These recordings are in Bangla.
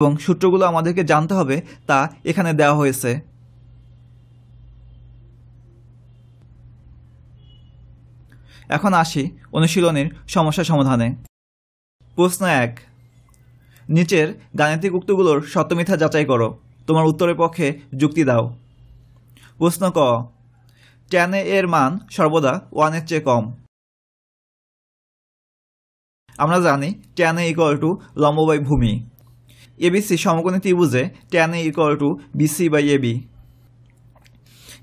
এবং সূত্রগুলো আমাদেরকে জানতে হবে তা এখানে দেওয়া হয়েছে। এখন আসি অনুশীলনীর সমস্যা সমাধানে। প্রশ্ন 1, নিচের গাণিতিক উক্তিগুলোর সত্য মিথ্যা যাচাই করো। তোমার উত্তরের পক্ষে যুক্তি দাও। প্রশ্ন ক, tan a এর মান সর্বদা 1 এর চেয়ে কম। আমরা জানি tan a = লম্ব বাই ভূমি। ABC সমকোণী ত্রিভুজে tan a = BC by AB।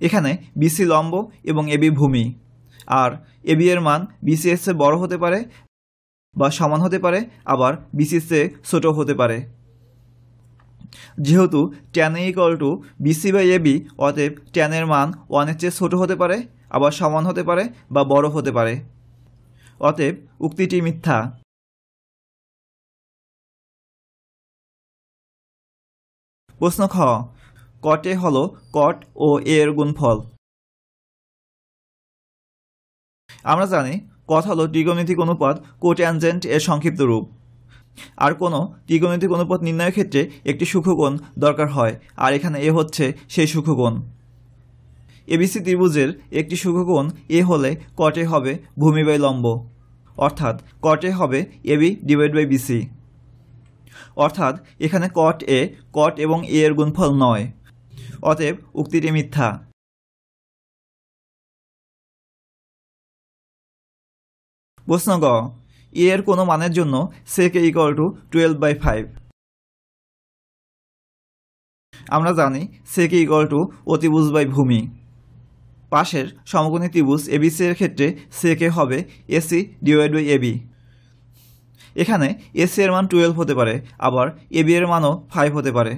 এখানে BC লম্ব এবং AB ভূমি, আর AB এর মান BC এর চেয়ে বড় হতে পারে বা সমান হতে পারে, আবার BC এর চেয়ে ছোট হতে পারে। যেহেতু tan a = BC by AB, অতএব tan এর মান 1 এর চেয়ে ছোট হতে পারে, আবার সমান হতে পারে বা বড় হতে পারে। অতএব উক্তিটি মিথ্যা। প্রশ্ন খ, cot a হলো cot ও a এর গুণফল। আমরা জানি cot হলো ত্রিকোণমিতিক অনুপাত কোট্যানজেন্ট এর সংক্ষিপ্ত রূপ। আর কোনো ত্রিকোণমিতিক অনুপাত নির্ণয়ের ক্ষেত্রে একটি সূক্ষ্মকোণ দরকার হয়, আর এখানে a হচ্ছে সেই সূক্ষ্মকোণ। ABC ত্রিভুজের একটি সূক্ষ্মকোণ a হলে cot a হবে ভূমি বাই লম্ব, অর্থাৎ cot a হবে AB / BC। অর্থাৎ এখানে cot a cot এবং a এর গুণফল নয়, অতএব উক্তিটি মিথ্যা। প্রশ্ন গ, a এর কোনো মানের জন্য sec a = 12/5। আমরা জানি sec a = অতিভুজ বাই ভূমি। পাশের সমকোণী ত্রিভুজ ABC এর ক্ষেত্রে sec a হবে AC / AB। এখানে AC এর মান 12 হতে পারে, আবার AB এর মানও 5 হতে পারে।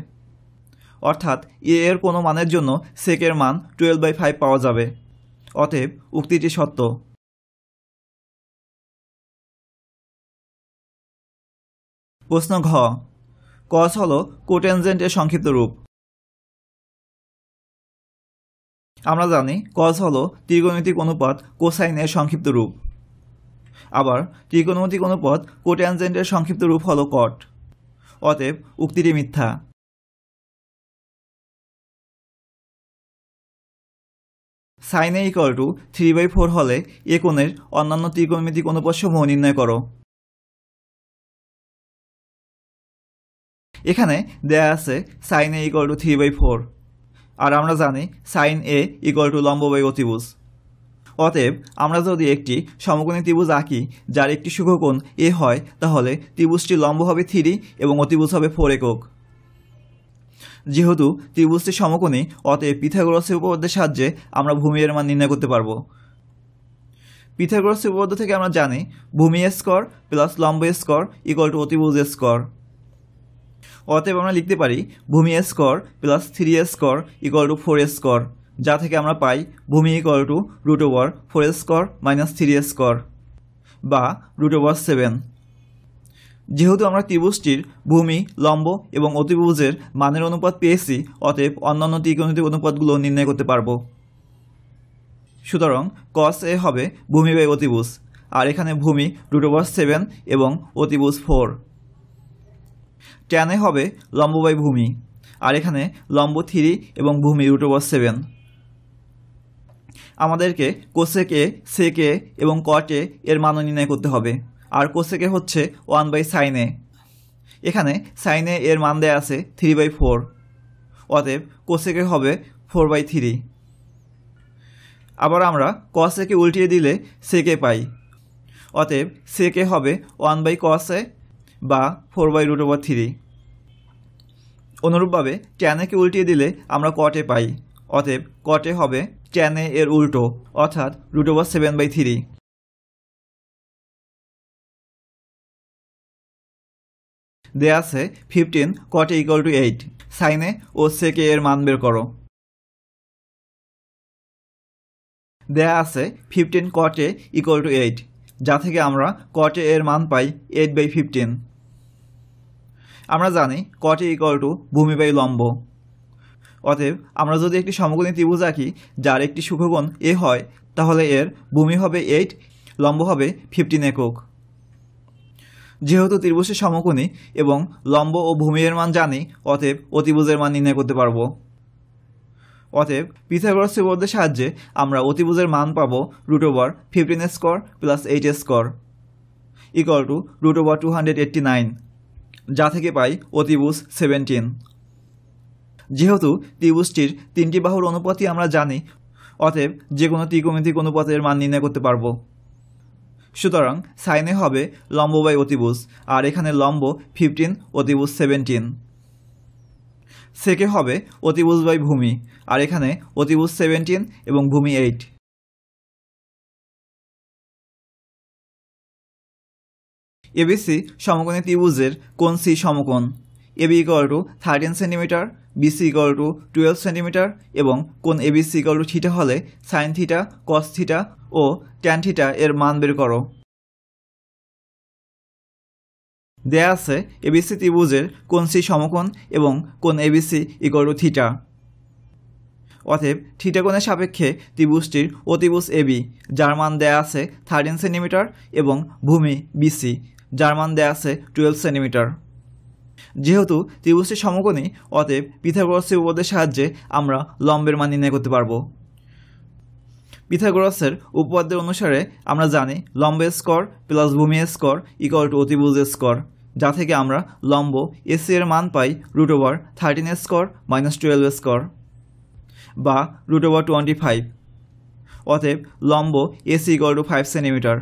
অর্থাৎ a এর কোনো মানের জন্য sec এর মান 12/5 পাওয়া যাবে। অতএব উক্তিটি সত্য। প্রশ্ন ঘ, cos হলো কোট্যানজেন্ট এর সংক্ষিপ্ত রূপ। আমরা জানি cos হলো ত্রিকোণমিতিক অনুপাত কোসাইন এর সংক্ষিপ্ত রূপ। আবার ত্রিকোণমিতিক অনুপাত কোট্যানজেন্ট এর সংক্ষিপ্ত রূপ হলো cot। অতএব উক্তিটি মিথ্যা। sin a = 3/4 হলে এ কোণের অন্যান্য ত্রিকোণমিতিক অনুপাতসমূহ নির্ণয় করো। এখানে দেয়া আছে sin a = 3/4, আর আমরা জানি sin a = লম্ব বাই অতিভুজ। অতএব আমরা যদি একটি সমকোণী ত্রিভুজ আঁকি যার একটি সূক্ষ্মকোণ a হয়, তাহলে ত্রিভুজটির লম্ব হবে 3 এবং অতিভুজ হবে 4 একক। যেহেতু ত্রিভুজটি সমকোণী, অতএব পিথাগোরাসের উপপাদ্যের সাহায্যে আমরা ভূমি এর মান নির্ণয় করতে পারব। পিথাগোরাসের উপপাদ্য থেকে আমরা জানি ভূমি স্কয়ার প্লাস লম্ব স্কয়ার = অতিভুজ স্কয়ার। অতএব আমরা লিখতে পারি ভূমি স্কয়ার প্লাস 3 স্কয়ার = 4 স্কয়ার, যা থেকে আমরা পাই ভূমি √4 স্কয়ার - 3 স্কয়ার বা √7। যেহেতু আমরা ত্রিভুজটির ভূমি, লম্ব এবং অতিভুজের মানের অনুপাত পেয়েছি, অতএব অন্যান্য ত্রিকোণমিতিক অনুপাতগুলো নির্ণয় করতে পারব। সুতরাং cos a হবে ভূমি বাই অতিভুজ, আর এখানে ভূমি √7 এবং অতিভুজ 4। tan a হবে লম্ব বাই ভূমি, আর এখানে লম্ব 3 এবং ভূমি √7। আমাদেরকে cosec a, sec a এবং cot a এর মানও নির্ণয় করতে হবে, আর cosec a হচ্ছে 1/sin a। এখানে sin a এর মান দেয়া আছে 3/4, অতএব cosec a হবে 4/3। আবার আমরা cos a কে উল্টিয়ে দিলে sec a পাই, অতএব sec a হবে 1/cos a বা 4/√3। অনুরূপভাবে tan a কে উল্টিয়ে দিলে আমরা cot a পাই, অতএব cot a হবে tan a এর উল্টো, অর্থাৎ √7/3। দেয়া আছে 15 cot a = 8। sin a O sec a এর মান বের করো। দেয়া আছে 15 cot a = 8, যা থেকে আমরা cot a এর মান পাই 8/15। আমরা জানি cot a = ভূমি বাই লম্ব। অতএব আমরা যদি একটি সমকোণী ত্রিভুজ আঁকি যার একটি সূক্ষ্মকোণ a হয়, তাহলে এর ভূমি হবে 8, লম্ব হবে 15 একক। যেহেতু ত্রিভুজের সমকোণী এবং লম্ব ও ভূমি এর মান জানি, অতএব অতিভুজের মান নির্ণয় করতে পারব। অতএব পিথাগোরাসের উপপাদ্যের সাহায্যে আমরা অতিভুজের মান পাব √15 প্লাস 8 ইকুয়াল টু √289, যা থেকে পাই অতিভুজ 17। যেহেতু ত্রিভুজটির 3টি বাহুর অনুপাতই আমরা জানি, অতএব যে কোনো ত্রিকোণমিতিক অনুপাতের মান নির্ণয় করতে পারব। সুতরাং সাইনে হবে লম্ব বাই অতিভুজ, আর এখানে লম্ব 15, অতিভুজ 17। সেকে হবে অতিভুজ বাই ভূমি, আর এখানে অতিভুজ 17 এবং ভূমি 8। এবিসি সমকোণী ত্রিভুজের কোণ সি সমকোণ। AB equal to 13 centimetre, BC equal to 12 centimetre এবং কোণ এবিসি ইকুয়াল টু থিটা হলে সাইন থিটা, কস থিটা ও ট্যান থিটা এর মান বের করো। দেয়া আছে এবিসি ত্রিভুজের কোণ সি সমকোণ এবং কোণ এবিসি ইকুয়াল টু থিটা। অতএব থিটা কোণের সাপেক্ষে ত্রিভুজটির অতিভুজ এবি, যার মান দেয়া আছে 13 সেন্টিমিটার এবং ভূমি বিসি, যার মান দেয়া আছে 12 সেন্টিমিটার। যেহেতু ত্রিভুজটি সমকোণী, অতএব পিথাগোরাসের উপপাদ্যের সাহায্যে আমরা লম্বের মান নির্ণয় করতে পারব। পিথাগোরাসের উপপাদ্যের অনুসারে আমরা জানি লম্ব স্কোয়ার প্লাস ভূমি স্কোয়ার ইকুয়াল টু অতিভুজ স্কোয়ার, যা থেকে আমরা লম্ব এসি এর মান পাই √13 মাইনাস 12 বা √25। অতএব লম্ব এসি ইকুয়াল টু 5 সেন্টিমিটার।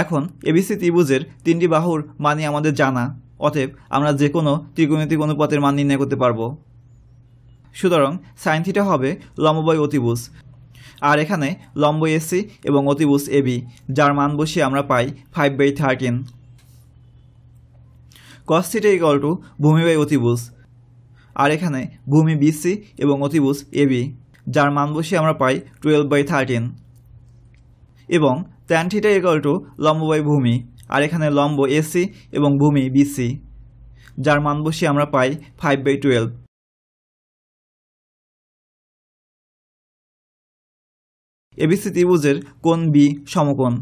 এখন এবিসি ত্রিভুজের 3টি বাহুর মানই আমাদের জানা, অতএব আমরা যে কোনো ত্রিকোণমিতিক অনুপাতের মান নির্ণয় করতে পারব। সুতরাং সাইন থিটা হবে লম্ব বাই অতিভুজ, আর এখানে লম্ব এসি এবং অতিভুজ এবি, যার মান বসিয়ে আমরা পাই 5/13। কস থিটা ইকুয়াল টু ভূমি বাই অতিভুজ, আর এখানে ভূমি বিসি এবং অতিভুজ এবি, যার মান বসিয়ে আমরা পাই 12/13। এবং ট্যান থিটা ইকুয়াল টু লম্ব বাই ভূমি, আর এখানে লম্ব এসি এবং ভূমি বিসি, যার মান বসিয়ে আমরা পাই 5/12। এবিসি ত্রিভুজের কোণ বি সমকোণ।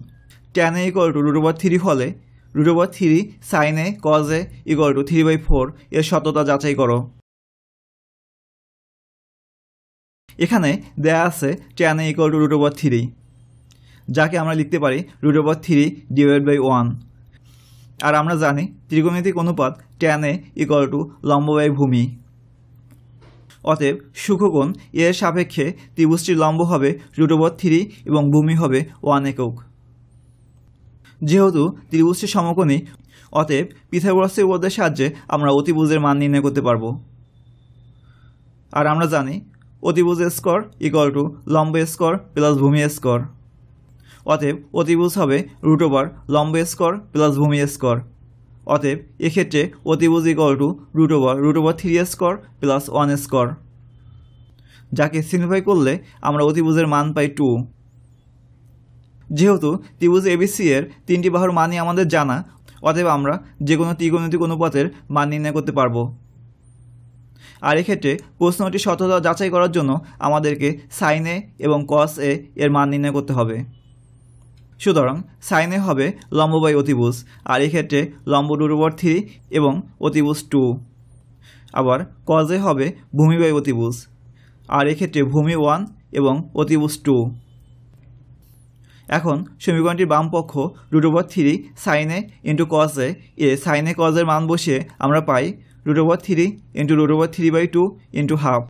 ট্যান এ ইকুয়াল টু √3 হলে √3 sine A cos A equal to 3/4 এর সত্যতা যাচাই করো। এখানে দেয়া আছে ট্যান এ ইকুয়াল টু √3, যাকে আমরা লিখতে পারি √3/1। আর আমরা জানি ত্রিকোণমিতিক অনুপাত ট্যান এ ইকুয়াল টু লম্ব বাই ভূমি। অতএব সূক্ষ্মকোণ এর সাপেক্ষে ত্রিভুজটির লম্ব হবে √3 এবং ভূমি হবে 1 একক। যেহেতু ত্রিভুজটি সমকোণী, অতএব পিথাগোরাসের উপপাদ্যের সাহায্যে আমরা অতিভুজের মান নির্ণয় করতে পারব। আর আমরা জানি অতিভুজ স্কোয়ার ইকুয়াল টু লম্ব স্কোয়ার প্লাস ভূমি স্কোয়ার। অতএব অতিভুজ হবে লম্ব স্কোয়ার প্লাস ভূমি স্কোয়ার। অতএব এক্ষেত্রে অতিভুজ ইকুয়াল টু √3 প্লাস 1 যাকে সিম্পলিফাই করলে আমরা অতিভুজের মান পাই 2। যেহেতু ত্রিভুজ এবিসি এর 3টি বাহুর মানই আমাদের জানা, অতএব আমরা যে কোনো ত্রিকোণমিতিক অনুপাতের মান নির্ণয় করতে পারব। আর এক্ষেত্রে প্রশ্নটি সত্যতা যাচাই করার জন্য আমাদেরকে সাইন এ এবং কস এ এর মান নির্ণয় করতে হবে। সুতরাং সাইন এ হবে লম্ব বাই অতিভুজ, আর এক্ষেত্রে লম্ব √3 এবং অতিভুজ 2। আবার কজ এ হবে ভূমি বাই অতিভুজ, আর এক্ষেত্রে ভূমি 1 এবং অতিভুজ 2। এখন সমীকরণটির বাম পক্ষ √3 sine A into cos A sine A cause এর মান বসিয়ে আমরা পাই √3 ইন্টু √3/2 ইন্টু হাফ,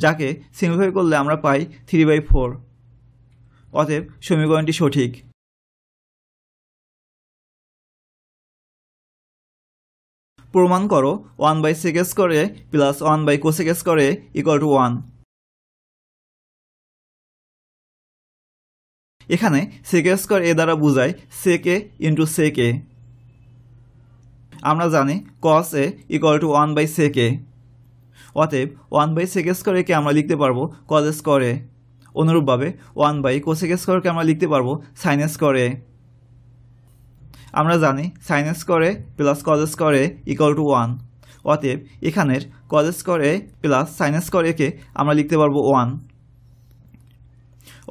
যাকে সিম্পলিফাই করলে আমরা পাই 3/4। অতএব সমীকরণটি সঠিক। প্রমাণ করো 1/sec² plus 1/cosec² equal to 1। এখানে sec² এ দ্বারা বোঝায় sec a into sec a। আমরা জানি cos a equal two 1/sec a। অতএব 1/sec² কে আমরা লিখতে পারবো cos² a। অনুরূপভাবে 1/cosec² কে আমরা লিখতে পারবো sin² a। আমরা জানি sin² a plus cos² a equal to 1। অতএব এখানের cos² a plus sin² a কে আমরা লিখতে পারবো 1।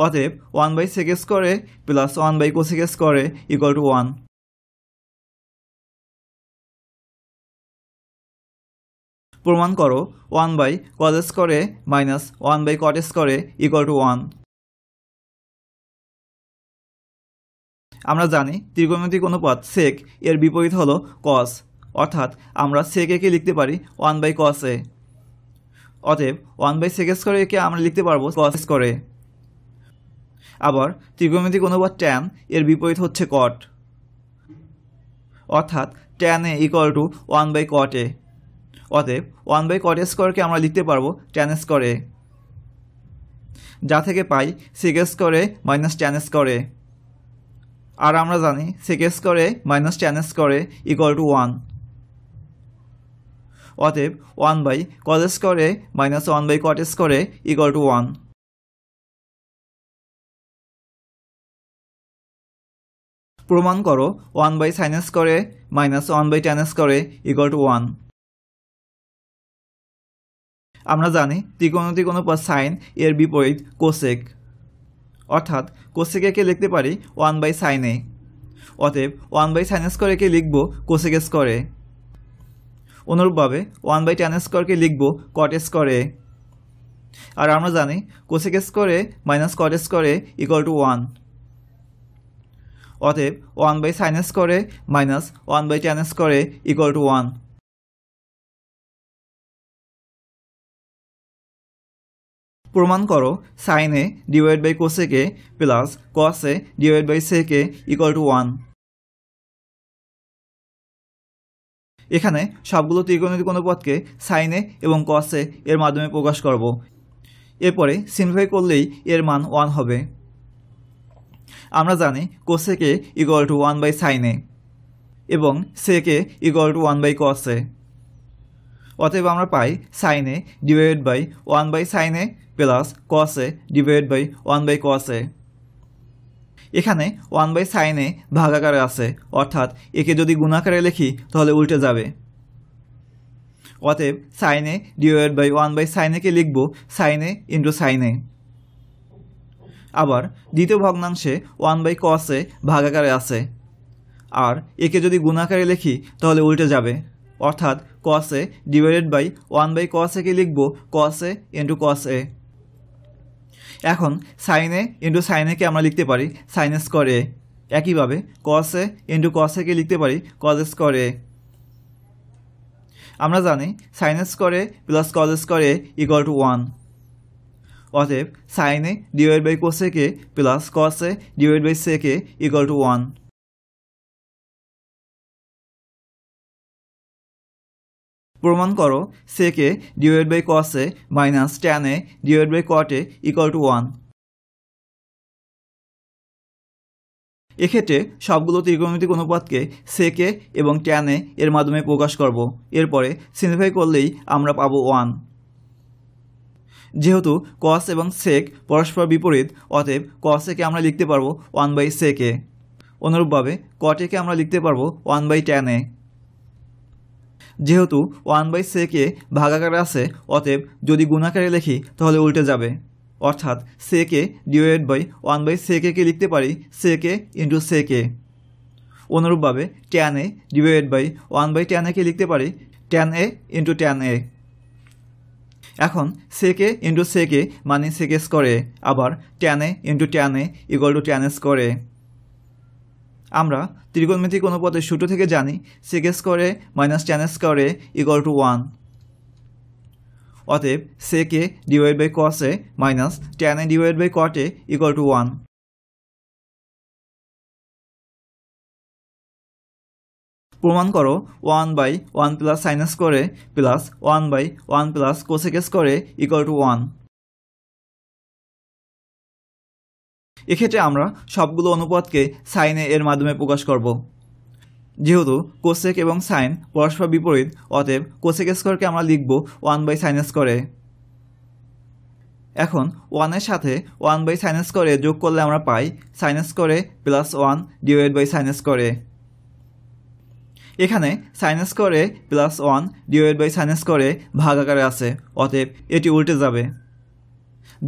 অতএব 1/sec স্কয়ারে প্লাস 1/cosec স্কয়ারে ইকুয়াল টু 1। প্রমাণ করো 1/cos স্কয়ারে মাইনাস 1/cot স্কয়ারে ইকুয়াল টু 1। আমরা জানি ত্রিকোণমিতিক অনুপাত sec এর বিপরীত হলো cos, অর্থাৎ আমরা sec কে লিখতে পারি 1/cos a। অতএব 1/sec স্কয়ারে কে আমরা লিখতে পারবো cos স্কয়ারে। আবার ত্রিকোণমিতিক অনুপাত tan এর বিপরীত হচ্ছে cot, অর্থাৎ tan a equal two 1/cot a। অতএব 1/cot স্কয়ার কে আমরা লিখতে পারবো tan স্কয়ার a, যা থেকে পাই sec স্কয়ারে মাইনাস tan স্কয়ারে। আর আমরা জানি sec স্কয়ারে মাইনাস tan স্কয়ারে ইকুয়াল টু 1। অতএব 1/cos স্কয়ারে মাইনাস 1/cot স্কয়ারে ইকুয়াল টু 1। প্রমাণ করো 1/sin স্কয়ারে মাইনাস 1/tan স্কয়ারে ইকুয়াল টু 1। আমরা জানি ত্রিকোণমিতিক অনুপাত sin এর বিপরীত cosec, অর্থাৎ cosec কে লিখতে পারি 1/sin a। অতএব 1/sin স্কয়ারে কে লিখব cosec স্কয়ারে। অনুরূপভাবে 1/tan স্কয়ারকে লিখব cot স্কয়ারে। আর আমরা জানি cosec স্কয়ারে মাইনাস cot স্কয়ারে ইকুয়াল টু 1। অতএব 1/sin স্কয়ারে মাইনাস 1/tan স্কয়ারে ইকুয়াল টু 1। প্রমাণ করো sin a divide by cosec a plus cos a divide by sec a equal to 1। এখানে সবগুলো ত্রিকোণমিতিক অনুপাতকে sin a এবং cos a এর মাধ্যমে প্রকাশ করব। এরপরে সিম্পলিফাই করলেই এর মান 1 হবে। আমরা জানি cosec a equal to 1/sin a এবং sec a equal to 1/cos a। অতএব আমরা পাই sin a divide by 1/sin a plus cos a divide by 1/cos a। এখানে 1/sin a ভাগাকারে আছে, অর্থাৎ একে যদি গুণাকারে লিখি তাহলে উল্টে যাবে। অতএব sin a divide by 1/sin a কে লিখব sin a into sin a। আবার দ্বিতীয় ভগ্নাংশে 1/cos a ভাগাকারে আছে, আর একে যদি গুণাকারে লিখি তাহলে উল্টে যাবে, অর্থাৎ cos a divided by 1/cos a কে লিখব cos a into cos a। এখন sin a into sin a কে আমরা লিখতে পারি sin স্কয়ার a। একইভাবে cos a into cos a কে লিখতে পারি cos স্কয়ার a। আমরা জানি sin square a plus cos square a equal to 1। অতএব sin a divide by cosec a plus cos a divide by sec a equal to 1। প্রমাণ করো sec a divide by cos a minus tan a divide by cot a equal to 1। এক্ষেত্রে সবগুলো ত্রিকোণমিতিক অনুপাতকে sec a এবং tan a এর মাধ্যমে প্রকাশ করব। এরপরে সিম্পলিফাই করলেই আমরা পাবো 1। যেহেতু cos এবং sec পরস্পর বিপরীত, অতএব cos a কে আমরা লিখতে পারবো 1/sec a। অনুরূপভাবে cot a কে আমরা লিখতে পারবো 1/tan a। যেহেতু 1/sec a ভাগাকারে আছে, অতএব যদি গুণাকারে লিখি তাহলে উল্টে যাবে, অর্থাৎ sec a divide by 1/sec a কে লিখতে পারি sec a into sec a। অনুরূপভাবে tan a divide by 1/tan a কে লিখতে পারি tan a into tan a। এখন sec a into sec a মানে sec স্কয়ার a, আবার tan a into tan a equal to tan square a। আমরা ত্রিকোণমিতিক অনুপাতের সূত্র থেকে জানি sec square a minus tan square a equal to 1। অতএব sec a divide by cos a minus tan a divide by cot a equal to 1। প্রমাণ করো 1/1 plus sin square a plus 1/1 plus cosec square a equal to 1। এক্ষেত্রে আমরা সবগুলো অনুপাতকে sin a এর মাধ্যমে প্রকাশ করব। যেহেতু cosec এবং sin পরস্পর বিপরীত, অতএব cosec স্কয়ারকে আমরা লিখব 1/sin স্কয়ার a। এখন 1 এর সাথে 1/sin স্কয়ার a যোগ করলে আমরা পাই sin square a plus 1 divide by sin square a। এখানে sin square a plus 1 divide by sin square a ভাগ আকারে আছে, অতএব এটি উল্টে যাবে।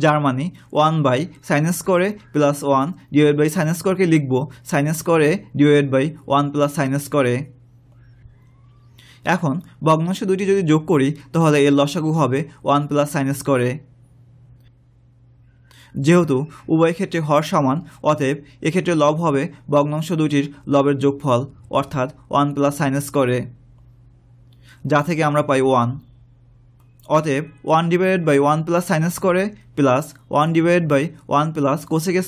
যার মানে 1/sin² plus 1 divide by sin² লিখব sin² divide by 1 plus sin²। এখন ভগ্নাংশ দুটি যদি যোগ করি তাহলে এর লসাগু হবে 1 প্লাস sin²। যেহেতু উভয় ক্ষেত্রে হর সমান, অতএব এক্ষেত্রে লব হবে ভগ্নাংশ দুটির লবের যোগফল, অর্থাৎ 1 প্লাস sin², যা থেকে আমরা পাই 1। অতএব 1 divided by 1 plus sin² plus 1 divided by 1 plus cosec²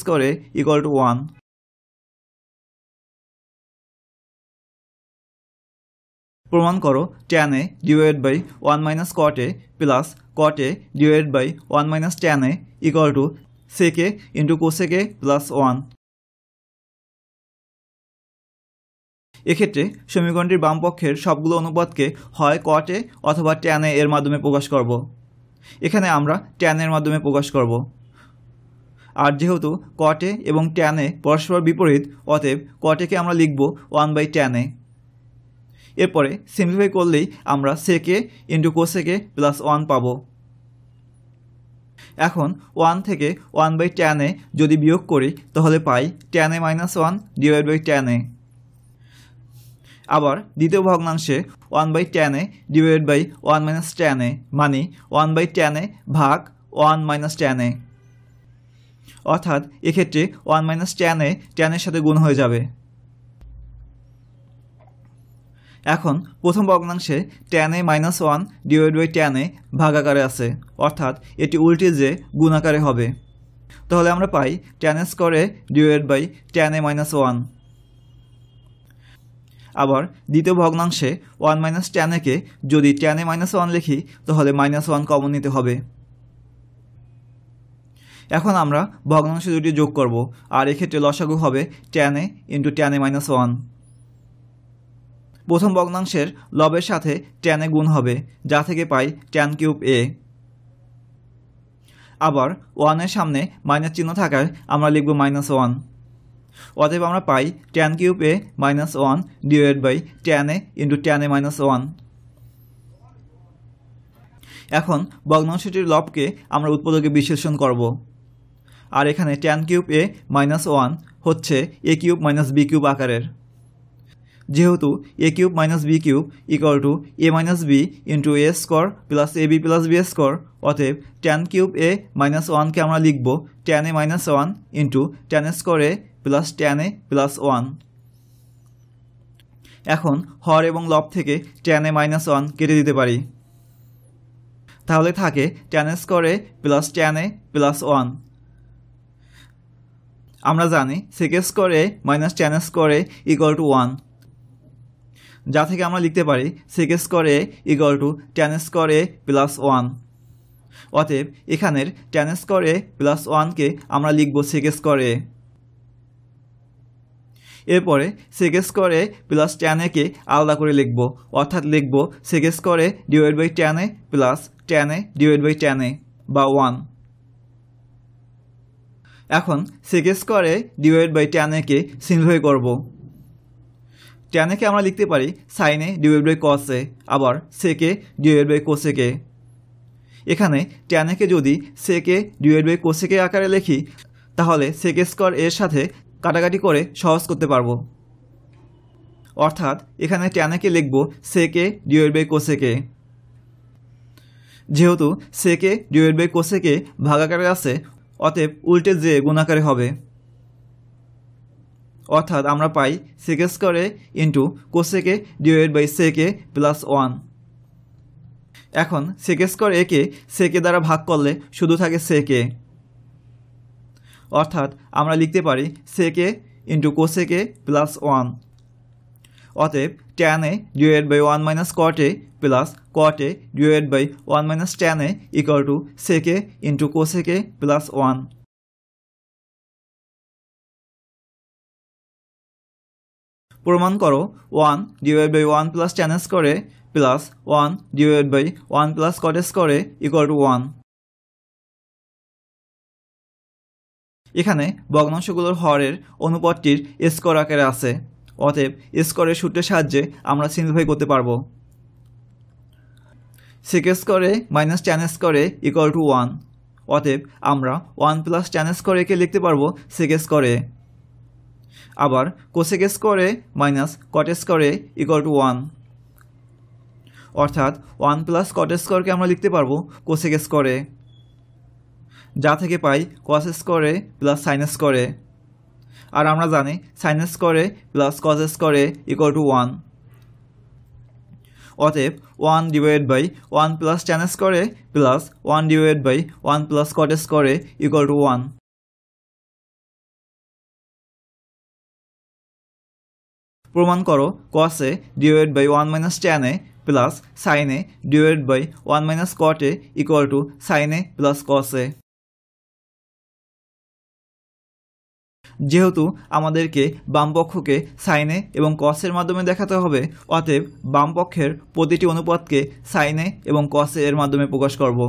equal to 1। প্রমাণ করো tan a divided by 1 minus cot a plus cot a divided by 1 minus tan a equal to sec a into cosec a plus 1। এক্ষেত্রে সমীকরণটির বাম পক্ষের সবগুলো অনুপাতকে হয় cot a অথবা tan a এর মাধ্যমে প্রকাশ করব। এখানে আমরা tan এর মাধ্যমে প্রকাশ করব। আর যেহেতু cot a এবং tan a পরস্পর বিপরীত, অতএব cot a কে আমরা লিখব 1/tan a। এরপরে সিম্পলিফাই করলেই আমরা sec a into cosec a plus 1 পাবো। এখন 1 থেকে 1/tan a যদি বিয়োগ করি তাহলে পাই tan a minus 1 divide by tan a। আবার দ্বিতীয় ভগ্নাংশে 1/tan a divide by 1 minus tan a মানে 1/tan a ভাগ 1 মাইনাস tan a, অর্থাৎ এক্ষেত্রে 1 মাইনাস tan a tan এর সাথে গুণ হয়ে যাবে। এখন প্রথম ভগ্নাংশে tan a minus 1 divide by tan a ভাগাকারে আছে, অর্থাৎ এটি উল্টে যে গুণ আকারে হবে। তাহলে আমরা পাই tan a² divide by tan a minus 1। আবার দ্বিতীয় ভগ্নাংশে 1 মাইনাস tan a কে যদি tan a মাইনাস 1 লিখি তাহলে মাইনাস 1 কমন নিতে হবে। এখন আমরা ভগ্নাংশ দুটি যোগ করব, আর এক্ষেত্রে লসাগু হবে tan a into tan a minus 1। প্রথম ভগ্নাংশের লবের সাথে tan a গুণ হবে, যা থেকে পাই tan³ a। আবার 1 এর সামনে মাইনাস চিহ্ন থাকায় আমরা লিখব মাইনাস 1। অতএব আমরা পাই tan³ a minus 1 divide by tan a into tan a minus 1। এখন ভগ্নাংশটির লবকে আমরা উৎপাদকে বিশ্লেষণ করব, আর এখানে tan³ a মাইনাস 1 হচ্ছে a³ মাইনাস b³ আকারের। যেহেতু a³ minus b³ equal to a minus b into a² plus ab plus b², অতএব tan³ a মাইনাস 1কে আমরা লিখব tan a minus 1 into tan a² a plus tan a plus 1। এখন হর এবং লব থেকে tan a মাইনাস 1 কেটে দিতে পারি, তাহলে থাকে tan a² a plus tan a plus 1। আমরা জানি sec² a minus tan a² a equal to 1, যা থেকে আমরা লিখতে পারি sec² a equal to tan a² a plus 1। অতএব এখানের tan a² a প্লাস 1কে আমরা লিখব sec² a। এরপরে sec² a plus tan a কে আলাদা করে লিখব, অর্থাৎ লিখব sec² a divide by tan a plus tan a divide by tan a বা 1। এখন sec² a divide by tan a কে সিম্পলিফাই করব। tan a কে আমরা লিখতে পারি sin a divide by cos a, আবার sec a divide by cosec a। এখানে tan a কে যদি sec a divide by cosec a আকারে লিখি তাহলে sec² এর সাথে কাটাকাটি করে সহজ করতে পারবো, অর্থাৎ এখানে tan a কে লিখব sec a divide by cosec a। যেহেতু sec a divide by cosec a ভাগাকারে আছে, অতএব উল্টে যে গুণাকারে হবে, অর্থাৎ আমরা পাই sec² a into cosec a divide by sec a plus 1। এখন sec² a K sec a দ্বারা ভাগ করলে শুধু থাকে sec a, অর্থাৎ আমরা লিখতে পারি sec a into cosec a plus 1। অতএব tan a divide by 1 minus cot a plus cot a divide by 1 minus tan a equal to sec a into cosec a plus 1। প্রমাণ করো 1 divide by 1 plus tan a² a plus 1 divide by 1 plus cot a² a equal to 1। এখানে ভগ্নাংশগুলোর হরের অনুপাতটির স্কোয়ার আকারে আছে, অতএব স্কোয়ারের সূত্রের সাহায্যে আমরা সিম্পলিফাই করতে পারবো। sec² a minus tan a² a equal to 1, অতএব আমরা 1 প্লাস ট্যান স্কোয়ার একে লিখতে পারবো সেক স্কোয়ারে। আবার কোসেক স্কোয়ারে মাইনাস কট স্কোয়ারে ইকুয়াল টু 1, অর্থাৎ 1 প্লাস কট স্কোয়ারকে আমরা লিখতে পারবো কোসেক স্কোয়ারে, যা থেকে পাই কস স্কোয়ারে প্লাস সাইন স্কোয়ারে। আর আমরা জানি সাইন স্কোয়ারে প্লাস কস স্কোয়ারে ইকুয়াল টু 1। অতএব 1 ডিভাইডেড বাই 1 প্লাস ট্যান স্কোয়ারে plus 1 divided by 1 plus cot স্কোয়ারে ইকুয়াল টু 1। প্রমাণ করো cos a divided by 1 minus tan a plus sine a divided by 1 minus cot a equal to sine a plus cos a। যেহেতু আমাদেরকে বাম পক্ষকে সাইন a এবং cos এর মাধ্যমে দেখাতে হবে, অতএব বাম পক্ষের প্রতিটি অনুপাতকে সাইন a এবং cos a এর মাধ্যমে প্রকাশ করব।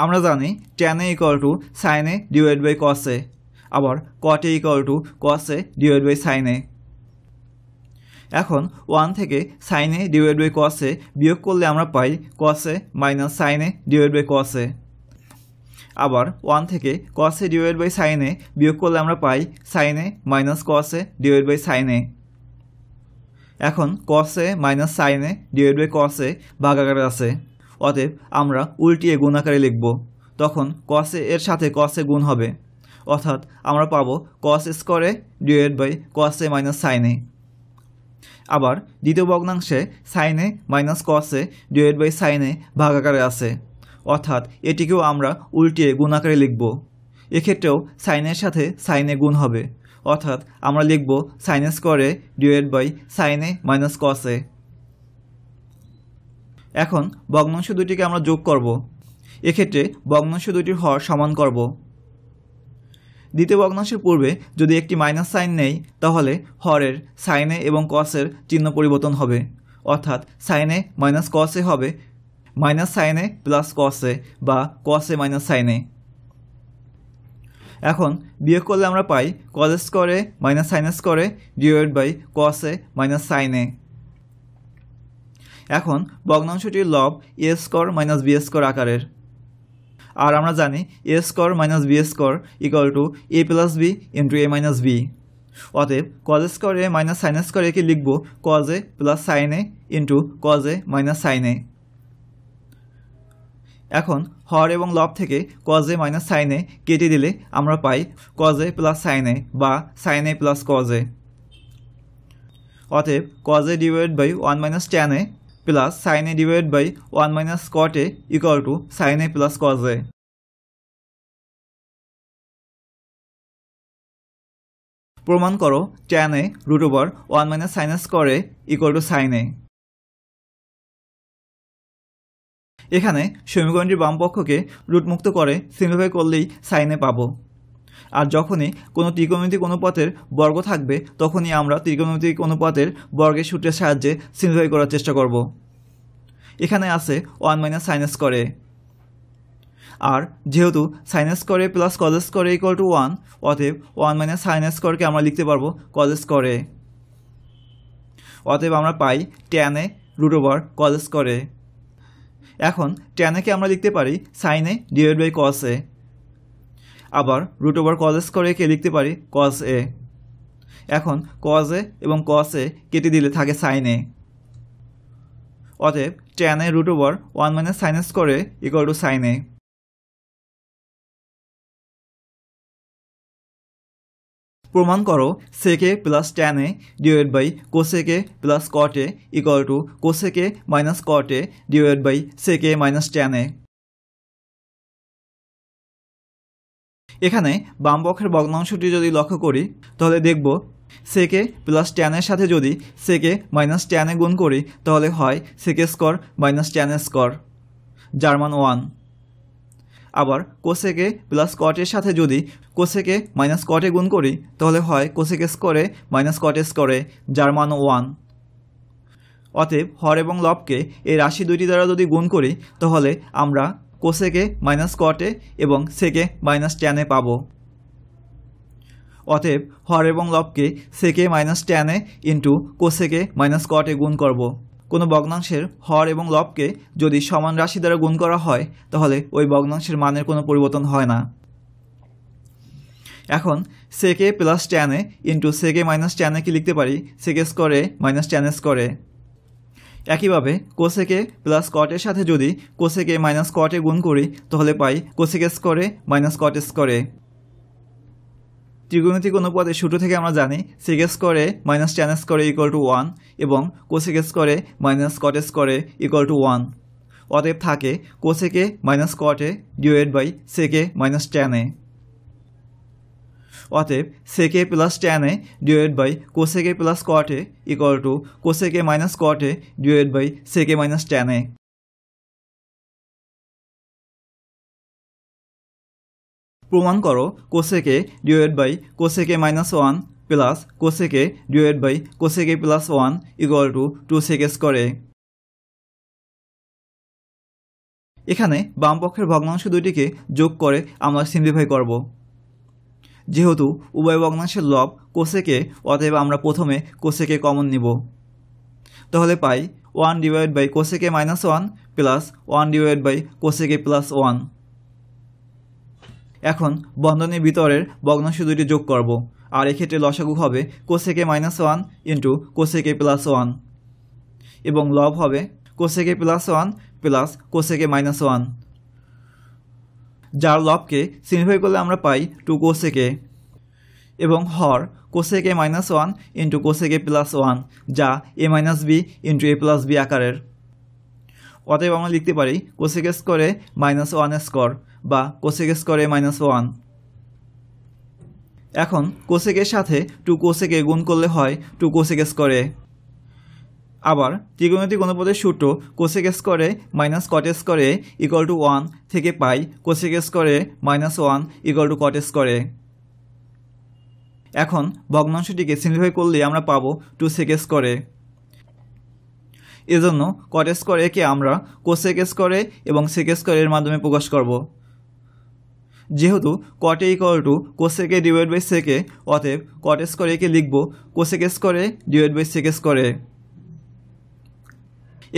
আমরা জানি tan a equal to sine a divide by cos a, আবার cot a equal to cos a divide by sine a। এখন 1 থেকে sine a divide by cos a বিয়োগ করলে আমরা পাই cos a minus sine a divide by cos a। আবার 1 থেকে cos a divide by sine a বিয়োগ করলে আমরা পাই sine a minus cos a divide by sine a। এখন cos a minus sine a divide by cos a ভাগাকারে আছে, অতএব আমরা উল্টিয়ে গুণ আকারে লিখব। তখন cos a এর সাথে cos a গুণ হবে, অর্থাৎ আমরা পাবো cos square a divide by cos a minus sine a। আবার দ্বিতীয় ভগ্নাংশে sine a minus cos a divide by sine a ভাগাকারে আছে, অর্থাৎ এটিকেও আমরা উল্টিয়ে গুণ আকারে লিখব। এক্ষেত্রেও সাইনের সাথে সাইন a গুণ হবে, অর্থাৎ আমরা লিখব sine square a divide by sine a minus cos a। এখন ভগ্নাংশ দুটিকে আমরা যোগ করব। এক্ষেত্রে ভগ্নাংশ দুটির হর সমান করব। দ্বিতীয় ভগ্নাংশের পূর্বে যদি একটি মাইনাস সাইন নেই, তাহলে হরের সাইন a এবং cos এর চিহ্ন পরিবর্তন হবে, অর্থাৎ sine a minus cos a হবে minus sine a plus cos a বা cos a minus sine a। এখন বিয়োগ করলে আমরা পাই cos square a minus sine square a divide by cos a minus sine a। এখন ভগ্নাংশটির লব a square minus b square আকারের। আর আমরা জানি a square minus b square equal to a plus b into a minus b। অতএব cos square a minus sine square একে লিখব cos a plus sine a into cos a minus sine a। এখন হর এবং লব থেকে cos a minus sine a কেটে দিলে আমরা পাই cos a plus sine a বা sine a plus cos a। অতএব cos a divide by 1 minus tan a plus sine a divide by 1 minus cot a equal to sine a plus cos a। প্রমাণ করো tan a root over 1 minus sine square a equal to sine a। এখানে সমীকরণটির বাম পক্ষকে রুটমুক্ত করে সিম্পলিফাই করলেই সাইন a পাবো। আর যখনই কোনো ত্রিকোণমিতিক অনুপাতের বর্গ থাকবে, তখনই আমরা ত্রিকোণমিতিক অনুপাতের বর্গের সূত্রের সাহায্যে সিম্পলিফাই করার চেষ্টা করব। এখানে আছে 1 মাইনাস সাইন স্কোয়ার a, আর যেহেতু sign square a plus cos square a equal to 1, অতএব 1 মাইনাস সাইন স্কোয়ারকে আমরা লিখতে পারবো cos স্কোয়ার a। অতএব আমরা পাই tan a root over cos square a। এখন ট্যান a কে আমরা লিখতে পারি sine a divide by cos a, আবার root over cos square a কে লিখতে পারি cos a। এখন cos a এবং cos a কেটে দিলে থাকে সাইন a। অতএব tan a root over 1 minus sine square a equal to sine a। প্রমাণ করো sec a plus tan a divide by cosec a plus cot a equal to cosec a minus cot a divide by sec a minus tan a। এখানে বাম পক্ষের ভগ্নাংশটি যদি লক্ষ্য করি, তাহলে দেখব sec a প্লাস ট্যান এর সাথে যদি sec a minus tan a গুণ করি, তাহলে হয় sec a square minus tan a square, যার মান 1। আবার cosec a প্লাস cot এর সাথে যদি cosec a minus cot a গুণ করি, তাহলে হয় cosec a square a minus cot a square a, যার মান 1। অতএব হর এবং লবকে এই রাশি দুইটি দ্বারা যদি গুণ করি, তাহলে আমরা cosec a minus cot a এবং sec a minus tan a পাবো। অতএব হর এবং লবকে sec a minus tan a into cosec a minus cot a গুণ করব, কোনো ভগ্নাংশের হর এবং লবকে যদি সমান রাশি দ্বারা গুণ করা হয় তাহলে ওই ভগ্নাংশের মানের কোনো পরিবর্তন হয় না। এখন sec a plus tan a into sec a minus tan a কি লিখতে পারি sec a স্কোয়ারে মাইনাস tan a স্কোয়ারে। একইভাবে cosec a প্লাস cot এর সাথে যদি cosec a minus cot a গুণ করি তাহলে পাই cosec a স্কোয়ারে মাইনাস cot a স্কোয়ারে। ত্রিকোণমিতিক অনুপাতের সূত্র থেকে আমরা জানি sec a স্কোয়ারে মাইনাস tan a স্কোয়ারে ইকুয়াল টু 1 এবং cosec a স্কোয়ারে মাইনাস cot a স্কোয়ারে ইকুয়াল টু 1। অতএব থাকে cosec a minus cot a divided by sec a minus tan a। অতএব sec a plus tan a divided by cosec a plus cot a equal to cosec a minus cot a divided by sec a minus tan a। প্রমাণ করো cosec a divided by cosec a minus 1 plus cosec a divided by cosec a plus 1 equal to 2 sec a স্কোয়ারে। এখানে বাম পক্ষের ভগ্নাংশ দুটিকে যোগ করে আমরা সিম্পলিফাই করব। যেহেতু উভয় ভগ্নাংশের লব cosec a অতএব আমরা প্রথমে cosec a কমন নিব। তাহলে পাই 1 divide by cosec a minus 1 plus 1 divide by cosec a plus 1। এখন বন্ধনীর ভিতরের ভগ্নাংশ দুটি যোগ করব আর এক্ষেত্রে লসাগু হবে cosec a minus 1 into cosec a plus 1 এবং লব হবে cosec a plus 1 plus cosec a minus 1, যার লবকে সিম্পলিফাই করলে আমরা পাই 2 cosec a এবং হর cosec a minus 1 into cosec a plus 1 যা a minus b into a plus b আকারের। অতএব আমরা লিখতে পারি cosec a স্কোয়ারে মাইনাস 1 স্কোয়ার বা cosec a স্কোয়ারে মাইনাস 1। এখন cosec এর সাথে 2 cosec a গুণ করলে হয় 2 cosec a স্কোয়ারে। আবার ত্রিকোণমিতিক অনুপাতের সূত্র cosec a স্কোয়ারে মাইনাস cot a স্কোয়ারে ইকুয়াল টু 1 থেকে পাই cosec a স্কোয়ারে minus 1 equal to cot a স্কোয়ারে। এখন ভগ্নাংশটিকে সিম্পলিফাই করলে আমরা পাবো 2 sec a স্কোয়ারে। এজন্য cot a স্কোয়ারকে আমরা cosec a স্কোয়ারে এবং sec a স্কোয়ারের মাধ্যমে প্রকাশ করব। যেহেতু cot a equal to cosec a divide by sec a অতএব cot a স্কোয়ারকে লিখব cosec a স্কোয়ারে ডিভাইড বাই sec a স্কোয়ারে।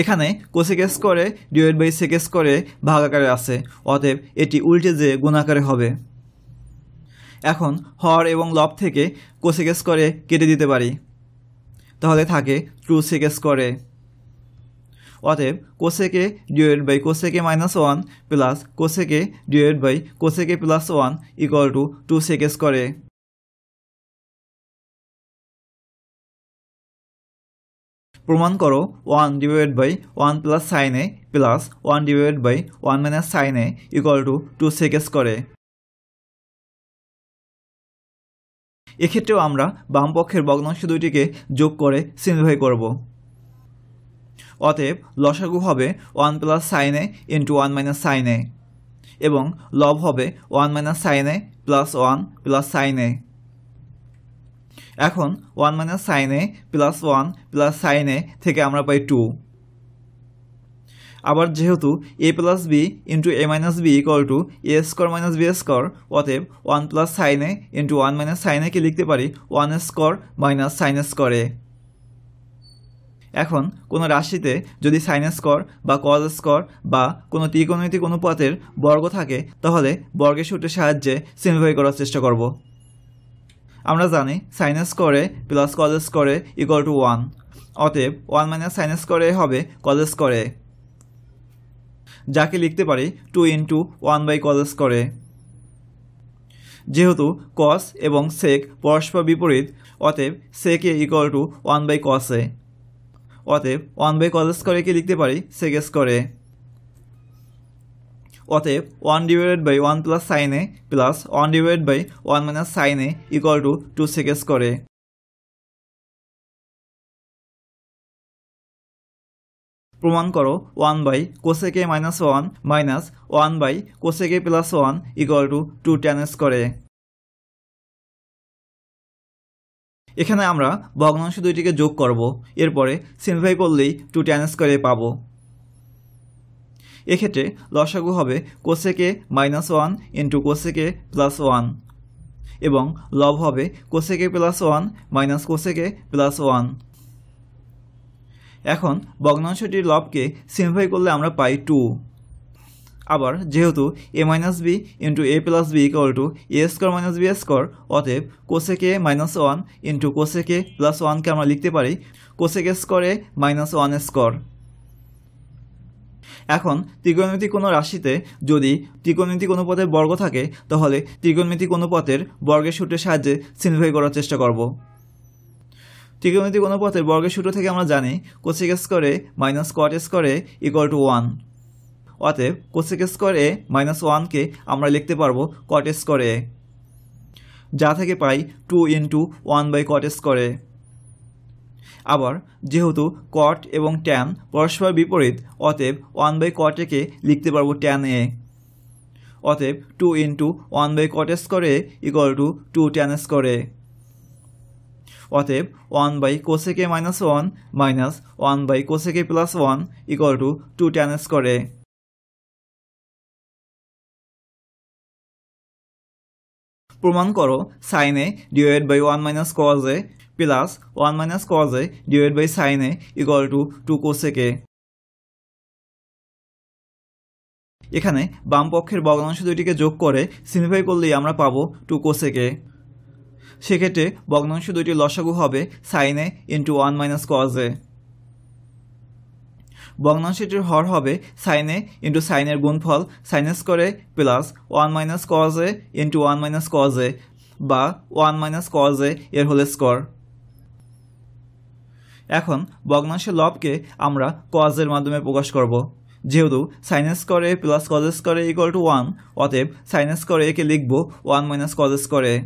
এখানে cosec a স্কোয়ারে ডিভাইড বাই sec a স্কোয়ারে ভাগ আকারে আছে অতএব এটি উল্টে যে গুণ আকারে হবে। এখন হর এবং লব থেকে cosec a স্কোয়ারে কেটে দিতে পারি, তাহলে থাকে 2 sec a স্কোয়ারে। অতএব cosec a divide by cosec a minus 1 plus cosec a divide by cosec a plus 1 equal to 2 sec a স্কোয়ারে। প্রমাণ করো 1 divide by 1 plus sin a plus 1 divide by 1 minus sin a equal to 2 sec a স্কোয়ারে। এক্ষেত্রেও আমরা বাম পক্ষের ভগ্নাংশ দুইটিকে যোগ করে সিম্পলিফাই করব। অতএব লসাগু হবে 1 plus sin a into 1 minus sin a এবং লব হবে 1 minus sin a plus 1 plus sin a। এখন 1 minus sin a plus 1 plus sin a থেকে আমরা পাই 2। আবার যেহেতু a plus b into a minus b equal to a square minus b square অতএব 1 plus sin a into 1 minus sin a কে লিখতে পারি 1 স্কোয়ার মাইনাস sin স্কোয়ারে। এখন কোনো রাশিতে যদি sin স্কোয়ার বা cos স্কোয়ার বা কোনো ত্রিকোণমিতিক অনুপাতের বর্গ থাকে তাহলে বর্গের সূত্রের সাহায্যে সিম্পলিফাই করার চেষ্টা করব। আমরা জানি sin স্কোয়ারে প্লাস cos স্কোয়ারে ইকুয়াল টু 1 অতএব 1 মাইনাস sin স্কোয়ারে হবে cos স্কোয়ারে, যাকে লিখতে পারি 2 ইন্টু 1 বাই cos স্কোয়ারে। যেহেতু cos এবং sec পরস্পর বিপরীত অতএব sec a equal to 1 by cos a অতএব 1 বাই cos স্কোয়ারকে লিখতে পারি sec স্কোয়ারে। অতএব 1 divided by 1 plus sin a plus 1 divided by 1 minus sin a equal to 2 sec স্কোয়ারে। প্রমাণ করো 1 by cosec a minus 1 minus 1 by cosec a plus 1 equal to 2 tan স্কোয়ারে। এখানে আমরা ভগ্নাংশ দুইটিকে যোগ করব, এরপরে সিম্পলিফাই করলেই 2 tan স্কোয়ারে পাবো। এক্ষেত্রে লসাগু হবে cosec a minus 1 into cosec a plus 1 এবং লব হবে cosec a plus 1 minus cosec a plus 1। এখন ভগ্নাংশটির লবকে সিম্পলিফাই করলে আমরা পাই 2। আবার যেহেতু a minus B into A plus B equal to A square minus B square, অতএব cosec A minus 1 into cosec A plus 1কে আমরা লিখতে পারি cosec square A minus 1 square. এখন ত্রিকোণমিতিক কোনো রাশিতে যদি ত্রিকোণমিতিক অনুপাতের বর্গ থাকে তাহলে ত্রিকোণমিতিক অনুপাতের বর্গের সূত্রের সাহায্যে সিম্পলিফাই করার চেষ্টা করব। ত্রিকোণমিতিক অনুপাতের বর্গের সূত্র থেকে আমরা জানি cosec square A minus caught square A equal to 1। অতএব কোসেক স্কোয়ার এ মাইনাস 1কে আমরা লিখতে পারবো কট স্কোয়ার এ, যা থেকে পাই 2 ইন্টু 1 বাই কট স্কোয়ার এ। আবার যেহেতু কট এবং ট্যান পরস্পর বিপরীত, অতএব 1 বাই কট একে লিখতে পারবো ট্যান এ। অতএব 2 into 1 by cot square A equal to 2 tan square A. অতএব 1 by cosec A minus 1 minus 1 by cosec A plus 1 equal to 2 tan square A. প্রমাণ করো sine A divide by 1 minus cos A plus 1 minus cos A divide by sine A equal to 2 cosec A. এখানে বাম পক্ষের ভগ্নাংশ দুইটিকে যোগ করে সিম্পলিফাই করলেই আমরা পাবো 2 কোসেক এ। সেক্ষেত্রে ভগ্নাংশ দুইটির লসাগু হবে sine A into 1 minus cos A. ভগ্নাংশটির হর হবে সাইন এ ইন্টু সাইনের গুণফল sine square A plus 1 minus cos A into 1 minus cos A বা 1 মাইনাস কজ এ এর হোল স্কোয়ার। এখন ভগ্নাংশের লবকে আমরা কজ এর মাধ্যমে প্রকাশ করব। যেহেতু sign square A plus cos square A equal to 1, অতএব সাইন স্কোয়ার এ কে লিখব 1 মাইনাস কজ স্কোয়ার এ।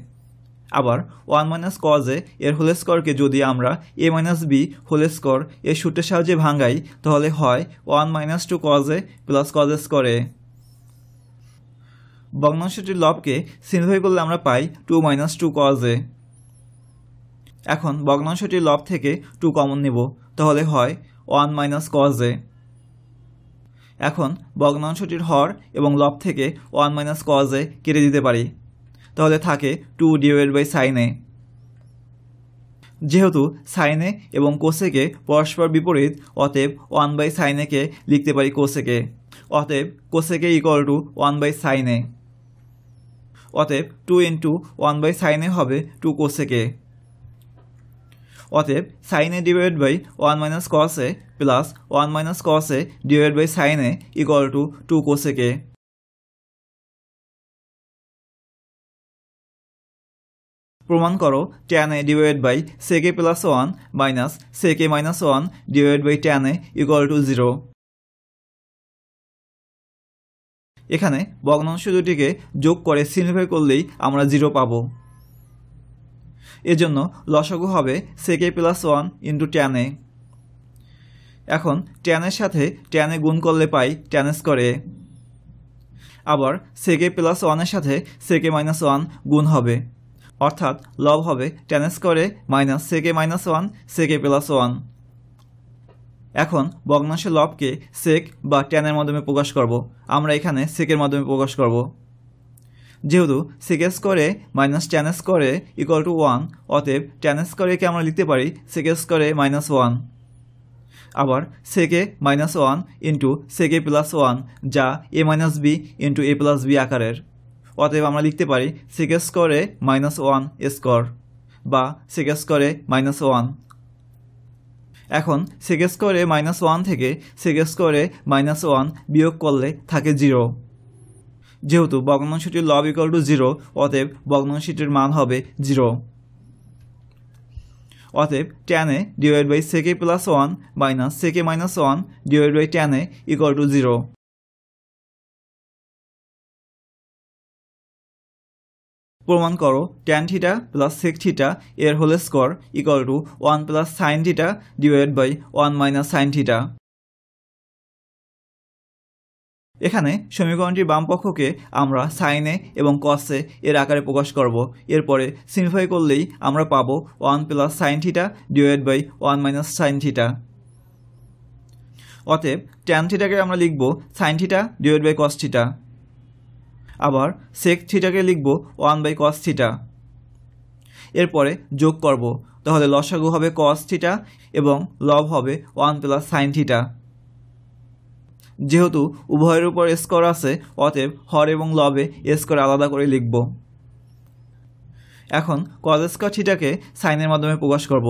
আবার 1 মাইনাস কজ এ এর হোল স্কোয়ারকে যদি আমরা A minus B whole square এর সূত্রের সাহায্যে ভাঙাই তাহলে হয় 1 minus 2 cos A plus cos square A. ভগ্নাংশটির লবকে সিম্পলিফাই করলে আমরা পাই 2 মাইনাস 2 কজ এ। এখন ভগ্নাংশটির লব থেকে 2 কমন নিব, তাহলে হয় 1 মাইনাস কজ এ। এখন ভগ্নাংশটির হর এবং লব থেকে 1 মাইনাস কজ এ কেটে দিতে পারি, তাহলে থাকে 2 ডিভাইড বাই সাইন এ। যেহেতু সাইন এ এবং কোসেক এ পরস্পর বিপরীত, অতএব 1 বাই সাইন এ কে লিখতে পারি কোসেক এ। অতএব cosec A equal to 1 by sine A. অতএব 2 ইন্টু 1 বাই সাইন এ হবে 2 কোসেক এ। অতএব sine A divide by 1 minus cos a plus 1 minus cos A divide by sine A equal to 2 cosec a. প্রমাণ করো tan a divide by sec a plus 1 minus sec a minus 1 divide by tan a equal to 0। এখানে ভগ্নাংশ দুটিকে যোগ করে সিম্পলিফাই করলেই আমরা 0 পাবো। এজন্য লসাগু হবে sec a plus 1 into tan a। এখন tan এর সাথে tan a গুণ করলে পাই tan স্কোয়ার a। আবার sec a প্লাস 1 এর সাথে sec a মাইনাস 1 গুণ হবে, অর্থাৎ লব হবে tan square a minus sec a minus 1 sec a plus 1। এখন ভগ্নাংশের লবকে sec বা tan এর মাধ্যমে প্রকাশ করব। আমরা এখানে sec এর মাধ্যমে প্রকাশ করব। যেহেতু sec square a minus tan square a equal to 1, অতএব tan স্কোয়ার a কে আমরা লিখতে পারি sec স্কোয়ার a মাইনাস 1। আবার sec a minus 1 into sec a plus 1, যা a minus B into a plus b আকারের। অতএব আমরা লিখতে পারি sec square a minus 1 square বা sec স্কোয়ার a মাইনাস 1। এখন sec স্কোয়ার a মাইনাস 1 থেকে sec স্কোয়ার a মাইনাস 1 বিয়োগ করলে থাকে 0। যেহেতু ভগ্নাংশটির লব ইকুয়াল টু 0, অতএব ভগ্নাংশটির মান হবে 0। অতএব tan a divide by sec a plus 1 minus sec a minus 1 divide by tan a equal to 0। প্রমাণ করো tan theta plus sec theta এর whole square equal to 1 plus sin theta divide by 1 minus sin theta. এখানে সমীকরণটির বাম পক্ষকে আমরা sin a এবং cos a এর আকারে প্রকাশ করব। এরপরে সিম্পলিফাই করলেই আমরা পাবো 1 plus sin theta divide by 1 minus sin theta. অতএব tan থিটাকে আমরা লিখব sin theta divide by cos theta. আবার sec থিটাকে লিখব 1 বাই cos থিটা। এরপরে যোগ করব, তাহলে লসাগু হবে cos থিটা এবং লব হবে 1 প্লাস সাইন থিটা। যেহেতু উভয়ের উপর স্কোয়ার আছে, অতএব হর এবং লবে স্কোয়ার আলাদা করে লিখব। এখন কজ স্কোয়ার থিটাকে সাইনের মাধ্যমে প্রকাশ করব।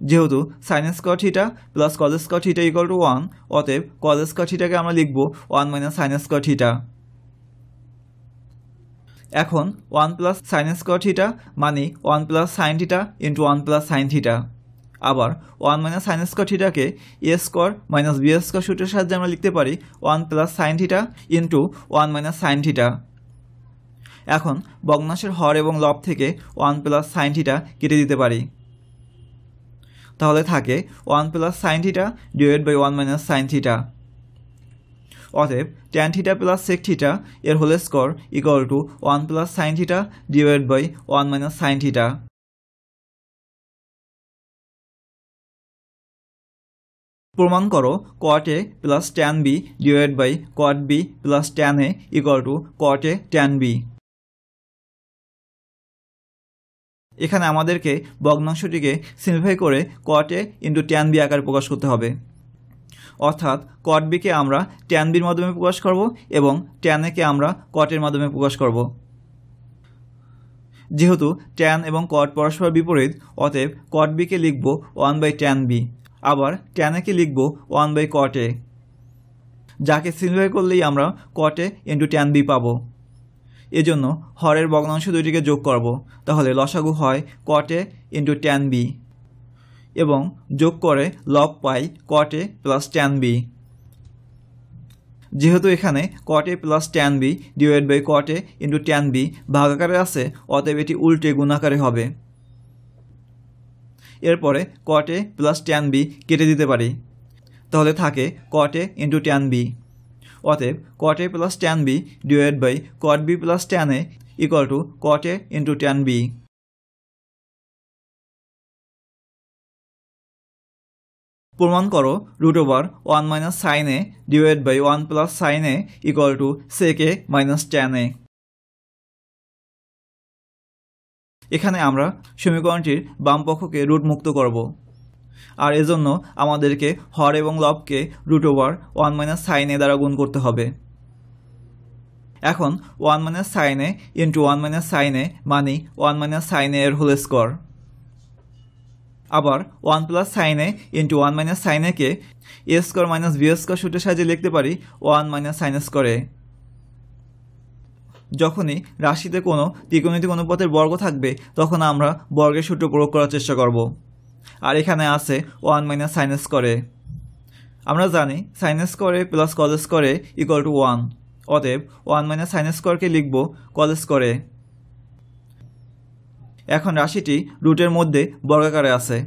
যেহেতু sine square theta plus cos square theta equal to 1, অতএব কজ স্কোয়ার থিটাকে আমরা লিখব 1 মাইনাস সাইন স্কোয়ার থিটা। এখন 1 প্লাস সাইন স্কোয়ার থিটা মানে 1 plus sine theta into 1 plus sine theta. আবার 1 মাইনাস সাইন স্কোয়ার থিটাকে এ স্কোয়ার মাইনাস বি স্কোয়ার সূত্রের সাহায্যে আমরা লিখতে পারি 1 plus sine theta into 1 minus sine theta. এখন ভগ্নাংশের হর এবং লব থেকে 1 প্লাস সাইন থিটা কেটে দিতে পারি। তাহলে থাকে 1 plus sine theta divide by 1 minus sine theta. অতএব tan theta plus sec theta এর whole square equal to 1 plus sine theta divide by 1 minus sine theta. প্রমাণ করো cot a plus tan B divide by cot b plus tan a equal to cot a tan b। এখানে আমাদেরকে ভগ্নাংশটিকে সিম্পলিফাই করে cot a into tan B আকারে প্রকাশ করতে হবে। অর্থাৎ cot b কে আমরা ট্যান বির মাধ্যমে প্রকাশ করব এবং ট্যান a কে আমরা cot এর মাধ্যমে প্রকাশ করব। যেহেতু ট্যান এবং cot পরস্পর বিপরীত, অতএব cot b কে লিখব 1 বাই ট্যান বি। আবার ট্যান a কে লিখব 1 বাই cot a, যাকে সিম্পলিফাই করলেই আমরা cot a into tan b পাবো। এজন্য হরের ভগ্নাংশ দুইটিকে যোগ করব। তাহলে লসাগু হয় cot a into tan B এবং যোগ করে লব পাই cot a plus tan B. যেহেতু এখানে cot a plus tan B divide by cot a into tan B ভাগাকারে আছে, অতএব এটি উল্টে গুণাকারে হবে। এরপরে cot a plus tan B কেটে দিতে পারি। তাহলে থাকে cot a into tan B. অতএব cot a plus tan B divide by cot b plus tan a equal to cot a into tan b. প্রমাণ করো root over 1 minus sine a divide by 1 plus sine a equal to sec a minus tan a। এখানে আমরা সমীকরণটির বাম পক্ষকে রুট মুক্ত করব, আর এজন্য আমাদেরকে হর এবং লবকে root over 1 minus sine a দ্বারা গুণ করতে হবে। এখন 1 minus sine a into 1 minus sine a মানে 1 মাইনাস সাইন a এর হোল স্কোয়ার। আবার 1 plus sine a into 1 minus sine a কে A square minus B square সূত্রের সাহায্যে লিখতে পারি 1 মাইনাস সাইন স্কোয়ার a। যখনই রাশিতে কোনো ত্রিকোণমিতিক অনুপাতের বর্গ থাকবে তখন আমরা বর্গের সূত্র প্রয়োগ করার চেষ্টা করব। আর এখানে আছে 1 মাইনাস সাইন স্কোয়ার a। আমরা জানি sign square a plus cos square a equal to 1, অতএব 1 মাইনাস সাইন স্কোয়ারকে লিখব কজ স্কোয়ার a। এখন রাশিটি রুটের মধ্যে বর্গাকারে আছে,